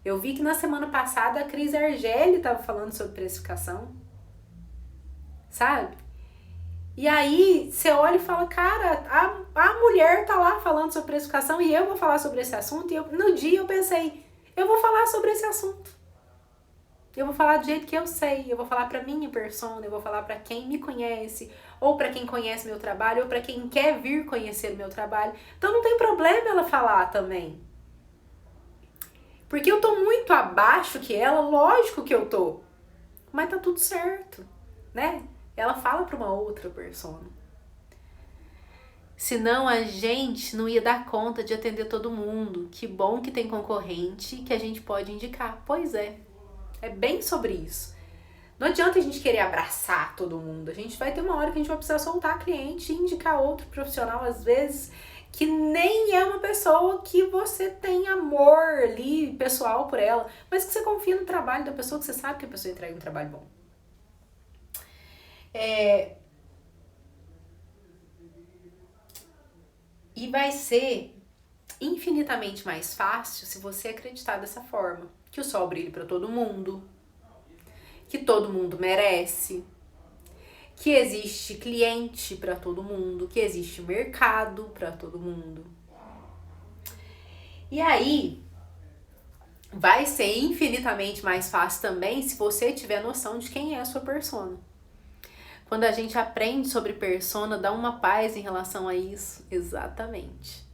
Eu vi que na semana passada a Cris Argeli estava falando sobre precificação, sabe? E aí você olha e fala, cara, a mulher tá lá falando sobre precificação e eu vou falar sobre esse assunto. E no dia eu pensei, eu vou falar sobre esse assunto. Eu vou falar do jeito que eu sei, eu vou falar pra minha persona, eu vou falar pra quem me conhece, ou pra quem conhece meu trabalho, ou pra quem quer vir conhecer o meu trabalho. Então não tem problema ela falar também. Porque eu tô muito abaixo que ela, lógico que eu tô. Mas tá tudo certo, né? Ela fala pra uma outra persona. Senão a gente não ia dar conta de atender todo mundo. Que bom que tem concorrente que a gente pode indicar. Pois é. É bem sobre isso. Não adianta a gente querer abraçar todo mundo. A gente vai ter uma hora que a gente vai precisar soltar cliente e indicar outro profissional, às vezes, que nem é uma pessoa que você tem amor ali, pessoal, por ela, mas que você confia no trabalho da pessoa, que você sabe que a pessoa entrega um trabalho bom. E vai ser infinitamente mais fácil se você acreditar dessa forma. Que o sol brilhe para todo mundo, que todo mundo merece, que existe cliente para todo mundo, que existe mercado para todo mundo. E aí, vai ser infinitamente mais fácil também se você tiver noção de quem é a sua persona. Quando a gente aprende sobre persona, dá uma paz em relação a isso. Exatamente.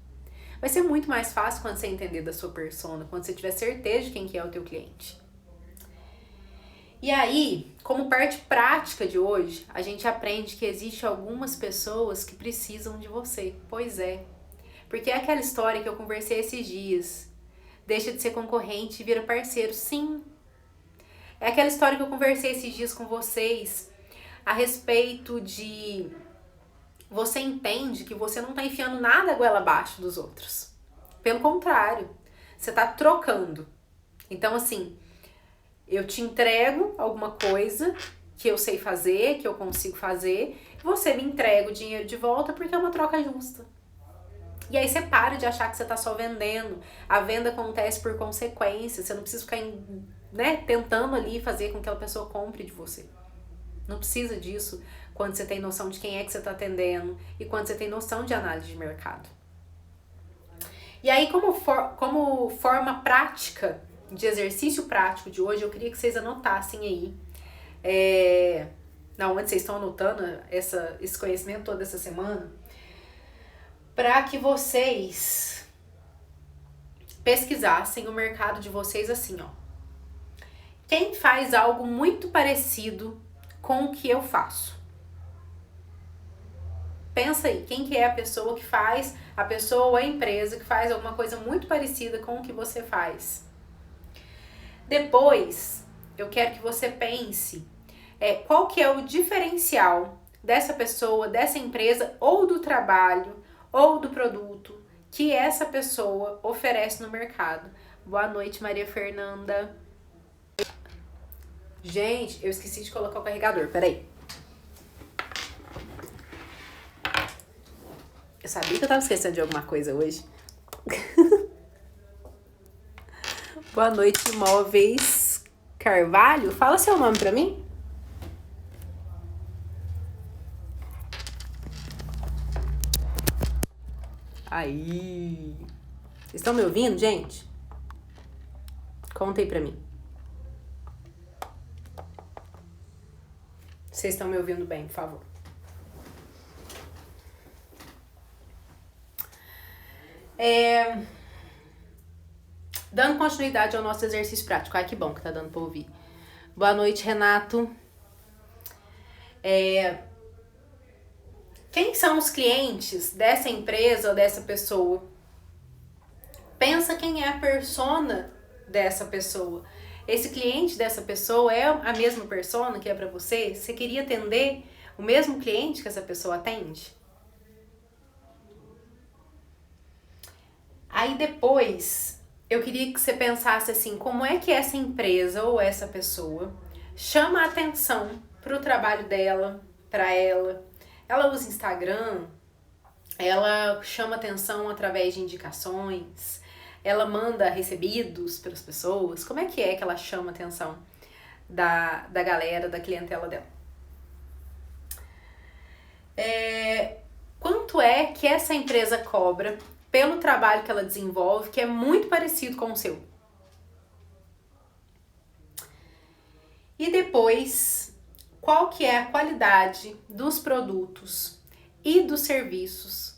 Vai ser muito mais fácil quando você entender da sua persona, quando você tiver certeza de quem que é o teu cliente. E aí, como parte prática de hoje, a gente aprende que existe algumas pessoas que precisam de você. Pois é. Porque é aquela história que eu conversei esses dias. Deixa de ser concorrente e vira parceiro. Sim. É aquela história que eu conversei esses dias com vocês a respeito de você entende que você não tá enfiando nada a goela abaixo dos outros. Pelo contrário, você tá trocando. Então, assim, eu te entrego alguma coisa que eu sei fazer, que eu consigo fazer, e você me entrega o dinheiro de volta porque é uma troca justa. E aí você para de achar que você tá só vendendo. A venda acontece por consequência. Você não precisa ficar tentando ali fazer com que aquela pessoa compre de você. Não precisa disso quando você tem noção de quem é que você está atendendo e quando você tem noção de análise de mercado. E aí, como forma prática, de exercício prático de hoje, eu queria que vocês anotassem aí, onde vocês estão anotando esse conhecimento toda essa semana, para que vocês pesquisassem o mercado de vocês assim, ó. Quem faz algo muito parecido com o que eu faço? Pensa aí, quem que é a pessoa que faz, a pessoa ou a empresa que faz alguma coisa muito parecida com o que você faz? Depois, eu quero que você pense qual que é o diferencial dessa pessoa, dessa empresa, ou do trabalho, ou do produto que essa pessoa oferece no mercado. Boa noite, Maria Fernanda. Gente, eu esqueci de colocar o carregador, peraí. Eu sabia que eu tava esquecendo de alguma coisa hoje. Boa noite, Móveis Carvalho. Fala seu nome pra mim. Aí. Vocês estão me ouvindo, gente? Conta aí pra mim. Vocês estão me ouvindo bem, por favor. Dando continuidade ao nosso exercício prático. Ai, que bom que tá dando pra ouvir. Boa noite, Renato. Quem são os clientes dessa empresa ou dessa pessoa? Pensa quem é a persona dessa pessoa. Esse cliente dessa pessoa é a mesma persona que é pra você? Você queria atender o mesmo cliente que essa pessoa atende? Aí depois, eu queria que você pensasse assim, como é que essa empresa ou essa pessoa chama a atenção pro trabalho dela, pra ela. Ela usa Instagram, ela chama atenção através de indicações, ela manda recebidos para as pessoas. Como é que ela chama atenção da galera, da clientela dela? Quanto é que essa empresa cobra pelo trabalho que ela desenvolve, que é muito parecido com o seu? E depois, qual que é a qualidade dos produtos e dos serviços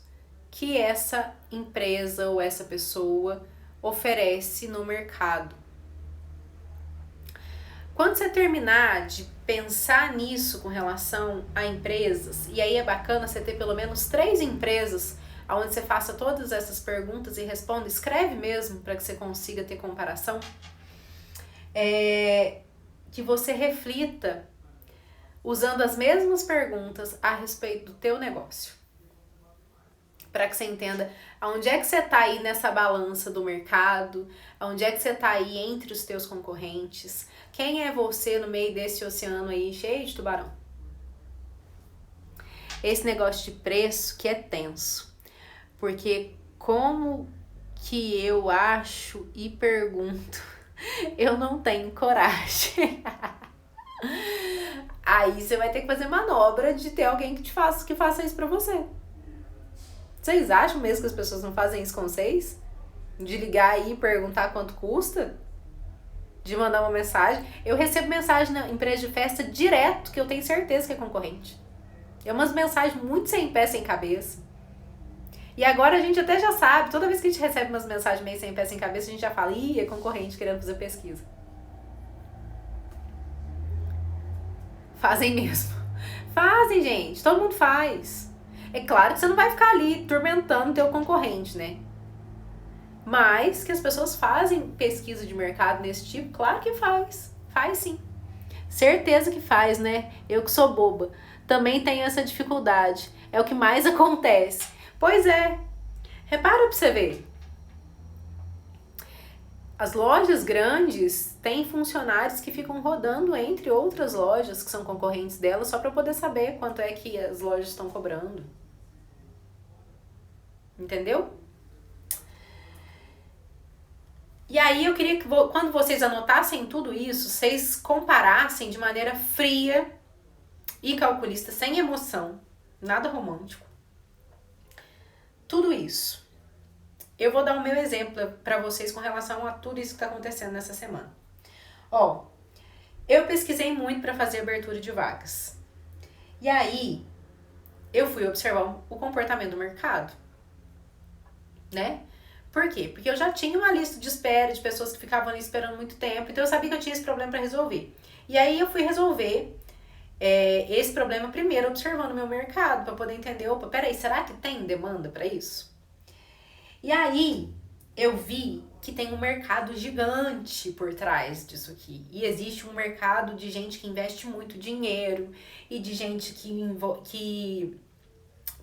que essa empresa ou essa pessoa oferece no mercado? Quando você terminar de pensar nisso com relação a empresas, e aí é bacana você ter pelo menos 3 empresas onde você faça todas essas perguntas e responda, escreve mesmo para que você consiga ter comparação, que você reflita usando as mesmas perguntas a respeito do teu negócio. Para que você entenda aonde é que você está aí nessa balança do mercado, aonde é que você está aí entre os teus concorrentes, quem é você no meio desse oceano aí cheio de tubarão. Esse negócio de preço que é tenso, porque como que eu acho e pergunto, eu não tenho coragem. Aí você vai ter que fazer manobra de ter alguém que faça isso pra você. Vocês acham mesmo que as pessoas não fazem isso com vocês? De ligar aí e perguntar quanto custa? De mandar uma mensagem? Eu recebo mensagem na empresa de festa direto que eu tenho certeza que é concorrente. É umas mensagens muito sem pé, sem cabeça. E agora a gente até já sabe, toda vez que a gente recebe umas mensagens meio sem pé, sem cabeça, a gente já fala, ih, é concorrente querendo fazer pesquisa. Fazem mesmo. Fazem, gente. Todo mundo faz. É claro que você não vai ficar ali tormentando o teu concorrente, né? Mas que as pessoas fazem pesquisa de mercado nesse tipo, claro que faz. Faz sim. Certeza que faz, né? Eu que sou boba. Também tenho essa dificuldade. É o que mais acontece. Pois é. Repara pra você ver. As lojas grandes têm funcionários que ficam rodando entre outras lojas que são concorrentes delas só para poder saber quanto é que as lojas estão cobrando. Entendeu? E aí eu queria que quando vocês anotassem tudo isso, vocês comparassem de maneira fria e calculista, sem emoção, nada romântico. Tudo isso. Eu vou dar o meu exemplo para vocês com relação a tudo isso que está acontecendo nessa semana. Ó, eu pesquisei muito para fazer abertura de vagas. E aí, eu fui observar o comportamento do mercado, né? Por quê? Porque eu já tinha uma lista de espera de pessoas que ficavam ali esperando muito tempo, então eu sabia que eu tinha esse problema para resolver. E aí eu fui resolver esse problema primeiro observando o meu mercado, para poder entender, opa, peraí, será que tem demanda para isso? E aí, eu vi que tem um mercado gigante por trás disso aqui. E existe um mercado de gente que investe muito dinheiro e de gente que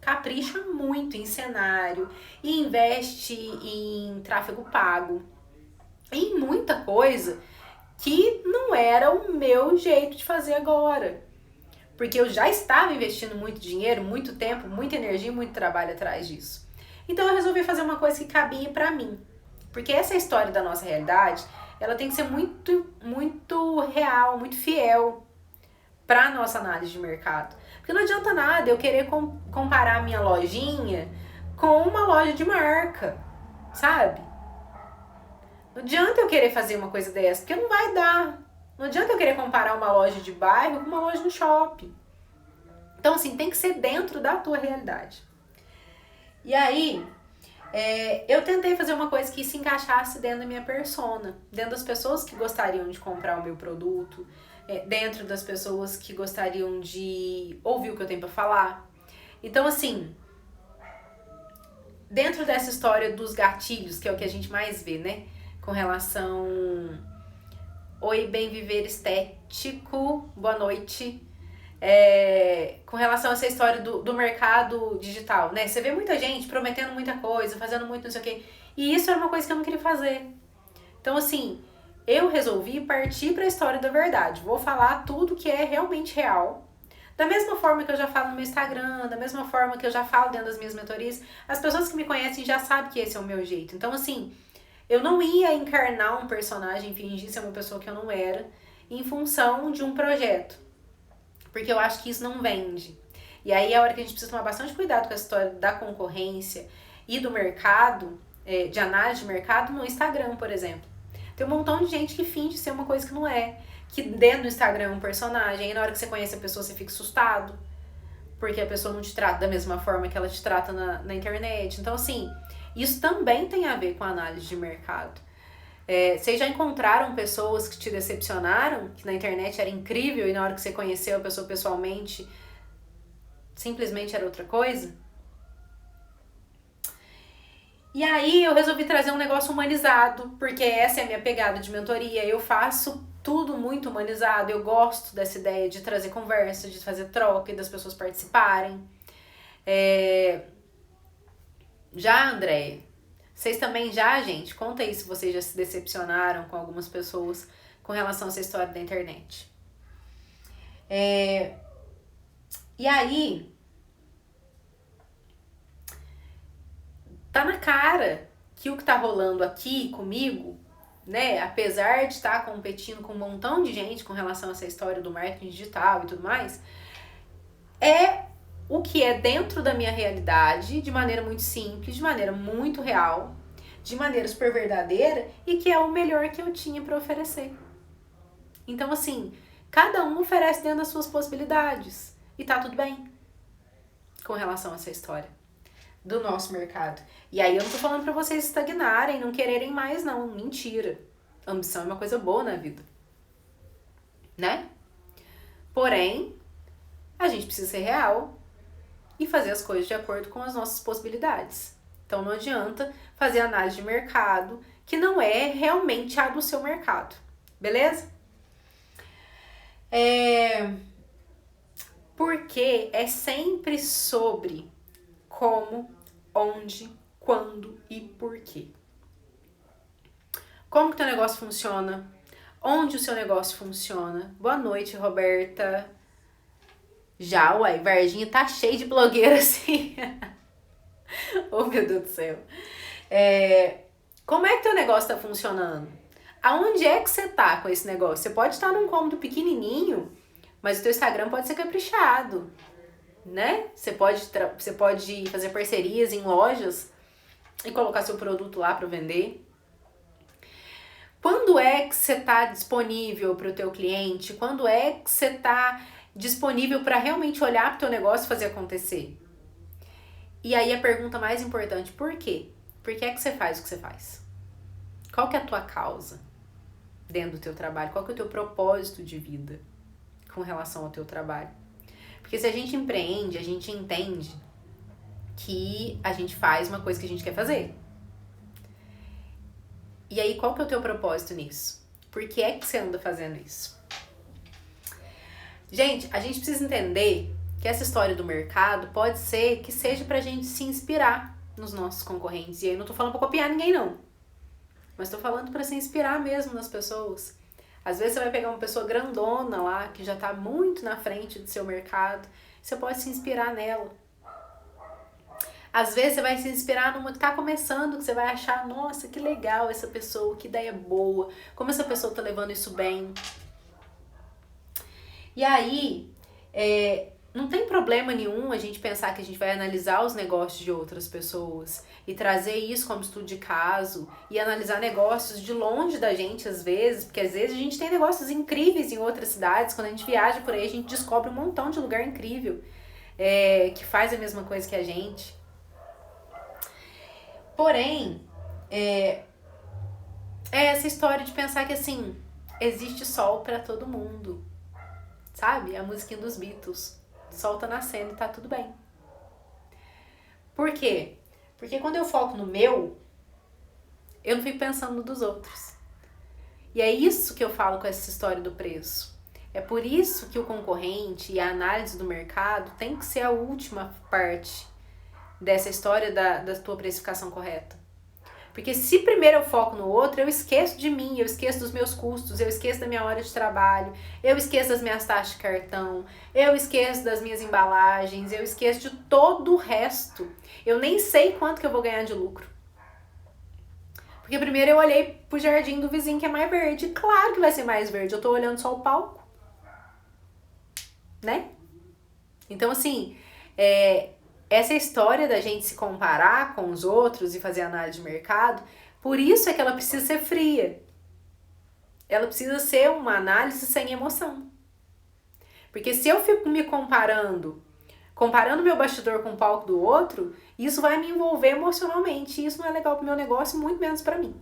capricha muito em cenário e investe em tráfego pago. E em muita coisa que não era o meu jeito de fazer agora. Porque eu já estava investindo muito dinheiro, muito tempo, muita energia e muito trabalho atrás disso. Então eu resolvi fazer uma coisa que cabia pra mim. Porque essa história da nossa realidade, ela tem que ser muito real, muito fiel pra nossa análise de mercado. Porque não adianta nada eu querer comparar a minha lojinha com uma loja de marca, sabe? Não adianta eu querer fazer uma coisa dessa, porque não vai dar. Não adianta eu querer comparar uma loja de bairro com uma loja no shopping. Então, assim, tem que ser dentro da tua realidade. E aí, eu tentei fazer uma coisa que se encaixasse dentro da minha persona, dentro das pessoas que gostariam de comprar o meu produto, dentro das pessoas que gostariam de ouvir o que eu tenho pra falar. Então, assim, dentro dessa história dos gatilhos, que é o que a gente mais vê, né? Com relação... Oi, bem viver estético, boa noite. Com relação a essa história do mercado digital, né? Você vê muita gente prometendo muita coisa, fazendo muito não sei o quê. E isso era uma coisa que eu não queria fazer. Então, assim, eu resolvi partir para a história da verdade. Vou falar tudo que é realmente real. Da mesma forma que eu já falo no meu Instagram, da mesma forma que eu já falo dentro das minhas mentorias, as pessoas que me conhecem já sabem que esse é o meu jeito. Então, assim, eu não ia encarnar um personagem, fingir ser uma pessoa que eu não era, em função de um projeto. Porque eu acho que isso não vende. E aí é a hora que a gente precisa tomar bastante cuidado com a história da concorrência e do mercado, de análise de mercado no Instagram, por exemplo. Tem um montão de gente que finge ser uma coisa que não é. Que dentro do Instagram é um personagem. Aí na hora que você conhece a pessoa, você fica assustado. Porque a pessoa não te trata da mesma forma que ela te trata na internet. Então, assim, isso também tem a ver com a análise de mercado. Vocês já encontraram pessoas que te decepcionaram, que na internet era incrível e na hora que você conheceu a pessoa pessoalmente, simplesmente era outra coisa? E aí eu resolvi trazer um negócio humanizado, porque essa é a minha pegada de mentoria. Eu faço tudo muito humanizado, eu gosto dessa ideia de trazer conversa, de fazer troca e das pessoas participarem. Já, Andréia, vocês também já, gente? Conta aí se vocês já se decepcionaram com algumas pessoas com relação a essa história da internet. E aí, tá na cara que o que tá rolando aqui comigo, né, apesar de estar competindo com um montão de gente com relação a essa história do marketing digital e tudo mais, é o que é dentro da minha realidade, de maneira muito simples, de maneira muito real, de maneira super verdadeira e que é o melhor que eu tinha para oferecer. Então, assim, cada um oferece dentro das suas possibilidades e tá tudo bem. com relação a essa história do nosso mercado. E aí eu não tô falando pra vocês estagnarem, não quererem mais, não. Mentira. Ambição é uma coisa boa na vida, né? Porém, a gente precisa ser real e fazer as coisas de acordo com as nossas possibilidades. Então não adianta fazer análise de mercado que não é realmente a do seu mercado. Beleza? Porque é sempre sobre como, onde, quando e porquê. Como que o teu negócio funciona? Onde o seu negócio funciona? Boa noite, Roberta. Já, uai, Varginha tá cheio de blogueira assim. Oh, meu Deus do céu. Como é que teu negócio tá funcionando? Aonde é que você tá com esse negócio? Você pode estar num cômodo pequenininho, mas o teu Instagram pode ser caprichado, né? Você pode fazer parcerias em lojas e colocar seu produto lá para vender. Quando é que você tá disponível para o teu cliente? Quando é que você tá disponível para realmente olhar para o teu negócio e fazer acontecer? E aí a pergunta mais importante, por quê? Por que é que você faz o que você faz? Qual que é a tua causa dentro do teu trabalho? Qual que é o teu propósito de vida com relação ao teu trabalho? Porque se a gente empreende, a gente entende que a gente faz uma coisa que a gente quer fazer. E aí, qual que é o teu propósito nisso? Por que é que você anda fazendo isso? Gente, a gente precisa entender que essa história do mercado pode ser que seja pra gente se inspirar nos nossos concorrentes. E aí, eu não tô falando pra copiar ninguém, não. Mas tô falando pra se inspirar mesmo nas pessoas. Às vezes você vai pegar uma pessoa grandona lá, que já tá muito na frente do seu mercado. Você pode se inspirar nela. Às vezes você vai se inspirar numa que tá começando, que você vai achar, nossa, que legal essa pessoa, que ideia boa, como essa pessoa tá levando isso bem. E aí, não tem problema nenhum a gente pensar que a gente vai analisar os negócios de outras pessoas e trazer isso como estudo de caso e analisar negócios de longe da gente às vezes, porque às vezes a gente tem negócios incríveis em outras cidades, quando a gente viaja por aí a gente descobre um montão de lugar incrível que faz a mesma coisa que a gente. Porém, é essa história de pensar que assim, existe sol pra todo mundo, sabe? A musiquinha dos Beatles, sol tá nascendo e tá tudo bem. Por quê? Porque quando eu foco no meu, eu não fico pensando no dos outros. E é isso que eu falo com essa história do preço. É por isso que o concorrente e a análise do mercado tem que ser a última parte dessa história da tua precificação correta. Porque se primeiro eu foco no outro, eu esqueço de mim, eu esqueço dos meus custos, eu esqueço da minha hora de trabalho, eu esqueço das minhas taxas de cartão, eu esqueço das minhas embalagens, eu esqueço de todo o resto. Eu nem sei quanto que eu vou ganhar de lucro. Porque primeiro eu olhei pro jardim do vizinho que é mais verde. Claro que vai ser mais verde, eu tô olhando só o palco. Né? Então assim, essa história da gente se comparar com os outros e fazer análise de mercado, por isso é que ela precisa ser fria. Ela precisa ser uma análise sem emoção. Porque se eu fico me comparando meu bastidor com o palco do outro, isso vai me envolver emocionalmente. E isso não é legal pro meu negócio, muito menos pra mim.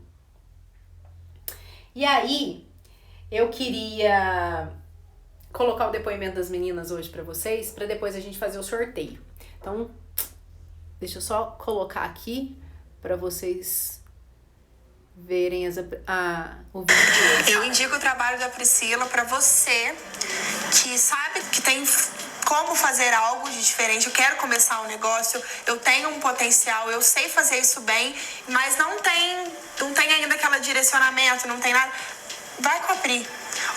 E aí, eu queria colocar o depoimento das meninas hoje pra vocês, pra depois a gente fazer o sorteio. Então, deixa eu só colocar aqui pra vocês verem o vídeo de hoje. Eu indico o trabalho da Priscila pra você que sabe que tem como fazer algo de diferente. Eu quero começar um negócio, eu tenho um potencial, eu sei fazer isso bem, mas não tem ainda aquele direcionamento, não tem nada. Vai com a Pri.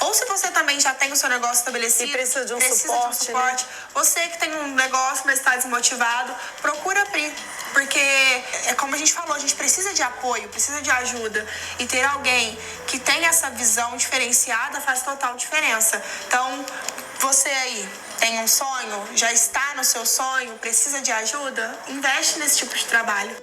Ou se você também já tem o seu negócio estabelecido, e precisa de um suporte, né? Você que tem um negócio, mas está desmotivado, procura a Pri. Porque é como a gente falou, a gente precisa de apoio, precisa de ajuda. E ter alguém que tem essa visão diferenciada faz total diferença. Então, você aí tem um sonho, já está no seu sonho, precisa de ajuda, investe nesse tipo de trabalho.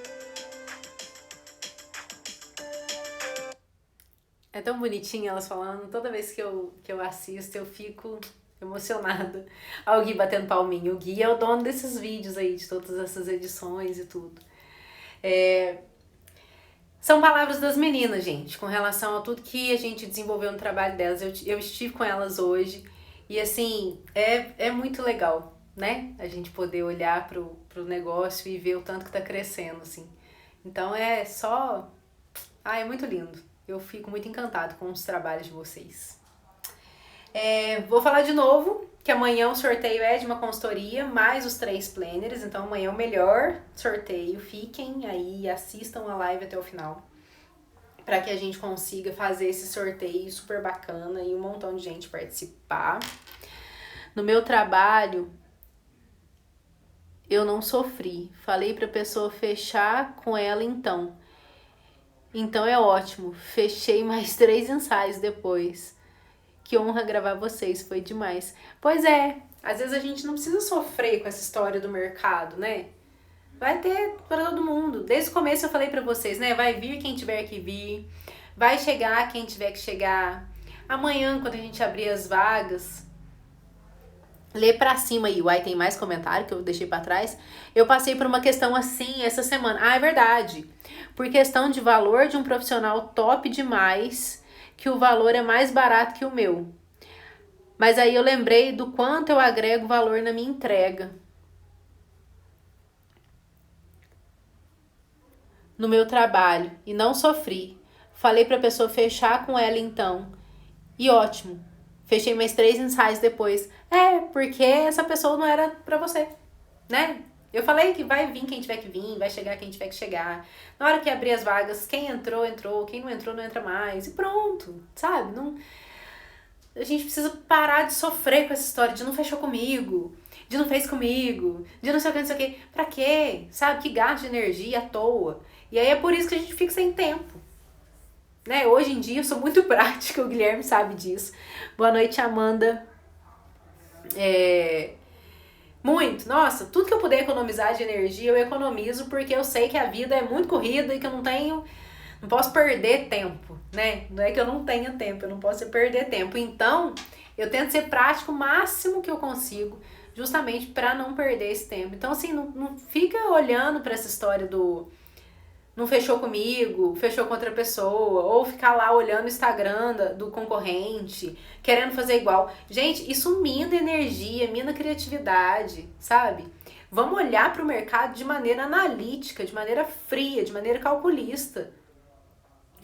É tão bonitinho elas falando, toda vez que eu assisto eu fico emocionada. Olha o Gui batendo palminho. O Gui é o dono desses vídeos aí, de todas essas edições e tudo. São palavras das meninas, gente, com relação a tudo que a gente desenvolveu no trabalho delas. Eu estive com elas hoje e, assim, é muito legal, né? A gente poder olhar pro negócio e ver o tanto que tá crescendo, assim. Então é só... é muito lindo. Eu fico muito encantado com os trabalhos de vocês. Vou falar de novo que amanhã o sorteio é de uma consultoria, mais os 3 planners. Então amanhã é o melhor sorteio. Fiquem aí e assistam a live até o final, para que a gente consiga fazer esse sorteio super bacana e um montão de gente participar. No meu trabalho, eu não sofri. Falei pra pessoa fechar com ela então. Então é ótimo. Fechei mais 3 ensaios depois. Que honra gravar vocês, foi demais. Pois é, às vezes a gente não precisa sofrer com essa história do mercado, né? Vai ter para todo mundo. Desde o começo eu falei pra vocês, né? Vai vir quem tiver que vir. Vai chegar quem tiver que chegar. Amanhã, quando a gente abrir as vagas, lê pra cima aí. Uai, tem mais comentário que eu deixei pra trás. Eu passei por uma questão assim essa semana. É verdade. Por questão de valor de um profissional top demais, que o valor é mais barato que o meu. Mas aí eu lembrei do quanto eu agrego valor na minha entrega. No meu trabalho. E não sofri. Falei pra pessoa fechar com ela então. E ótimo. Fechei mais 3 ensaios depois. Porque essa pessoa não era pra você, né? Eu falei que vai vir quem tiver que vir, vai chegar quem tiver que chegar. Na hora que abrir as vagas, quem entrou, entrou. Quem não entrou, não entra mais. E pronto, sabe? Não... A gente precisa parar de sofrer com essa história de não fechou comigo, de não fez comigo, de não sei o que, não sei o que. Pra quê? Sabe? Que gasto de energia à toa. E aí é por isso que a gente fica sem tempo. Né? Hoje em dia eu sou muito prática, o Guilherme sabe disso. Boa noite, Amanda. Muito. Nossa, tudo que eu puder economizar de energia, eu economizo, porque eu sei que a vida é muito corrida e que eu não posso perder tempo, né? Não é que eu não tenha tempo, eu não posso perder tempo. Então, eu tento ser prático o máximo que eu consigo, justamente para não perder esse tempo. Então, assim, não fica olhando para essa história do não fechou comigo, fechou com outra pessoa, ou ficar lá olhando o Instagram do concorrente, querendo fazer igual. Gente, isso mina energia, mina criatividade, sabe? Vamos olhar para o mercado de maneira analítica, de maneira fria, de maneira calculista.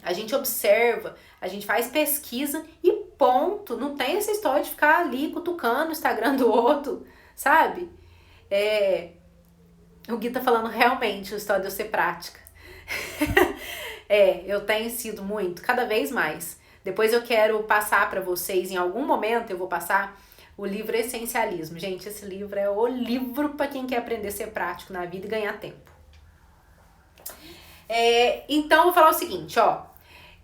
A gente observa, a gente faz pesquisa e ponto. Não tem essa história de ficar ali cutucando o Instagram do outro, sabe? O Gui tá falando realmente a história de eu ser prática. Eu tenho sido muito, cada vez mais. Depois eu quero passar para vocês, em algum momento eu vou passar o livro Essencialismo. Gente, esse livro é o livro para quem quer aprender a ser prático na vida e ganhar tempo. Então eu vou falar o seguinte, ó.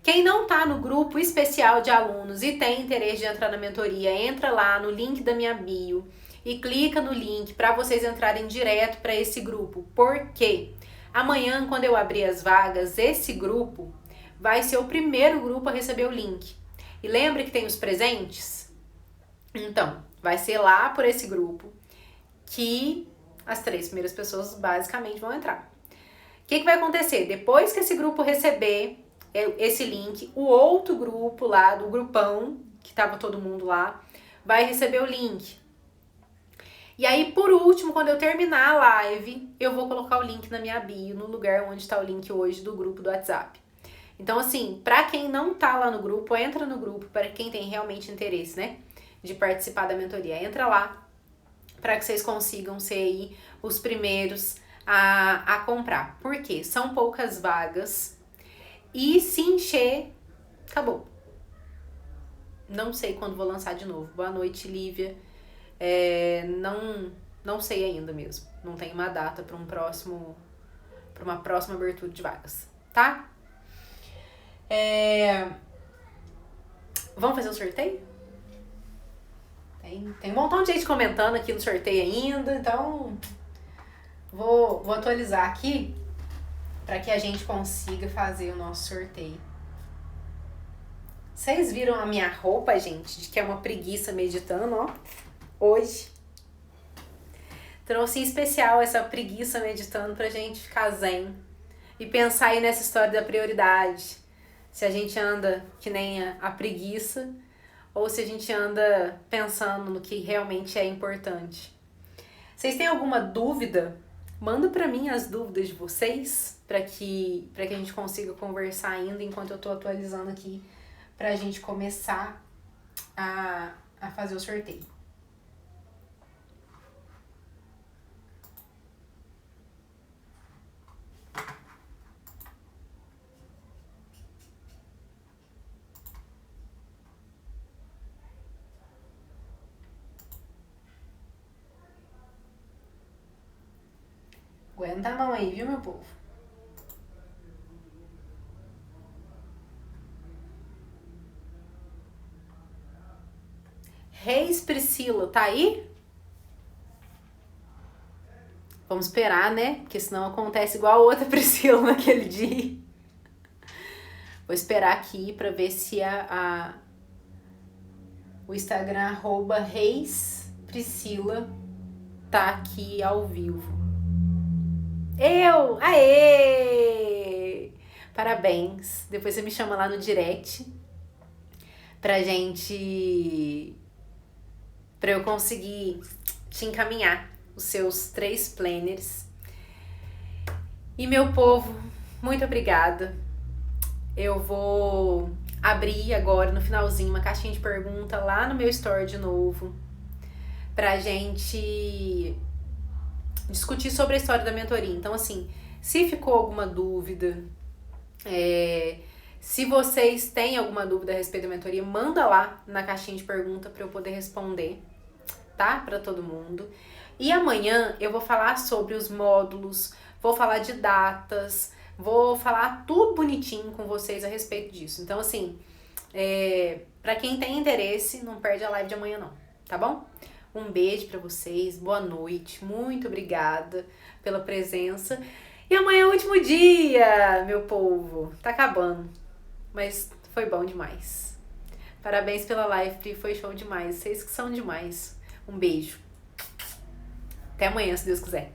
Quem não tá no grupo especial de alunos e tem interesse de entrar na mentoria, entra lá no link da minha bio e clica no link para vocês entrarem direto para esse grupo. Por quê? Amanhã, quando eu abrir as vagas, esse grupo vai ser o primeiro grupo a receber o link. E lembra que tem os presentes? Então, vai ser lá por esse grupo que as 3 primeiras pessoas basicamente vão entrar. O que vai acontecer? Depois que esse grupo receber esse link, o outro grupo lá do grupão, que tava todo mundo lá, vai receber o link. E aí, por último, quando eu terminar a live, eu vou colocar o link na minha bio, no lugar onde está o link hoje do grupo do WhatsApp. Então, assim, pra quem não tá lá no grupo, entra no grupo, para quem tem realmente interesse, né, de participar da mentoria. Entra lá, para que vocês consigam ser aí os primeiros a comprar. Por quê? São poucas vagas e se encher, acabou. Não sei quando vou lançar de novo. Boa noite, Lívia. Não sei ainda mesmo. Não tem uma data para uma próxima abertura de vagas, tá? Vamos fazer o sorteio? Tem um montão de gente comentando aqui no sorteio ainda, então vou atualizar aqui para que a gente consiga fazer o nosso sorteio. Vocês viram a minha roupa, gente? De que é uma preguiça meditando, ó. Hoje. Trouxe em especial essa preguiça meditando pra gente ficar zen. E pensar aí nessa história da prioridade. Se a gente anda que nem a preguiça, ou se a gente anda pensando no que realmente é importante. Vocês têm alguma dúvida? Manda pra mim as dúvidas de vocês, pra que a gente consiga conversar ainda enquanto eu tô atualizando aqui, pra gente começar a fazer o sorteio. Aguenta a mão aí, viu, meu povo? Reis Priscila, tá aí? Vamos esperar, né? Porque senão acontece igual a outra Priscila naquele dia. Vou esperar aqui pra ver se o Instagram @Reis Priscila tá aqui ao vivo. Aê! Parabéns. Depois você me chama lá no direct pra eu conseguir te encaminhar os seus 3 planners. E meu povo, muito obrigada. Eu vou abrir agora no finalzinho uma caixinha de pergunta lá no meu story de novo pra gente discutir sobre a história da mentoria. Então, assim, se ficou alguma dúvida, se vocês têm alguma dúvida a respeito da mentoria, manda lá na caixinha de pergunta para eu poder responder, tá? Para todo mundo. E amanhã eu vou falar sobre os módulos, vou falar de datas, vou falar tudo bonitinho com vocês a respeito disso. Então, assim, para quem tem interesse, não perde a live de amanhã não, tá bom? Um beijo pra vocês, boa noite, muito obrigada pela presença. E amanhã é o último dia, meu povo. Tá acabando, mas foi bom demais. Parabéns pela live, foi show demais. Vocês que são demais. Um beijo. Até amanhã, se Deus quiser.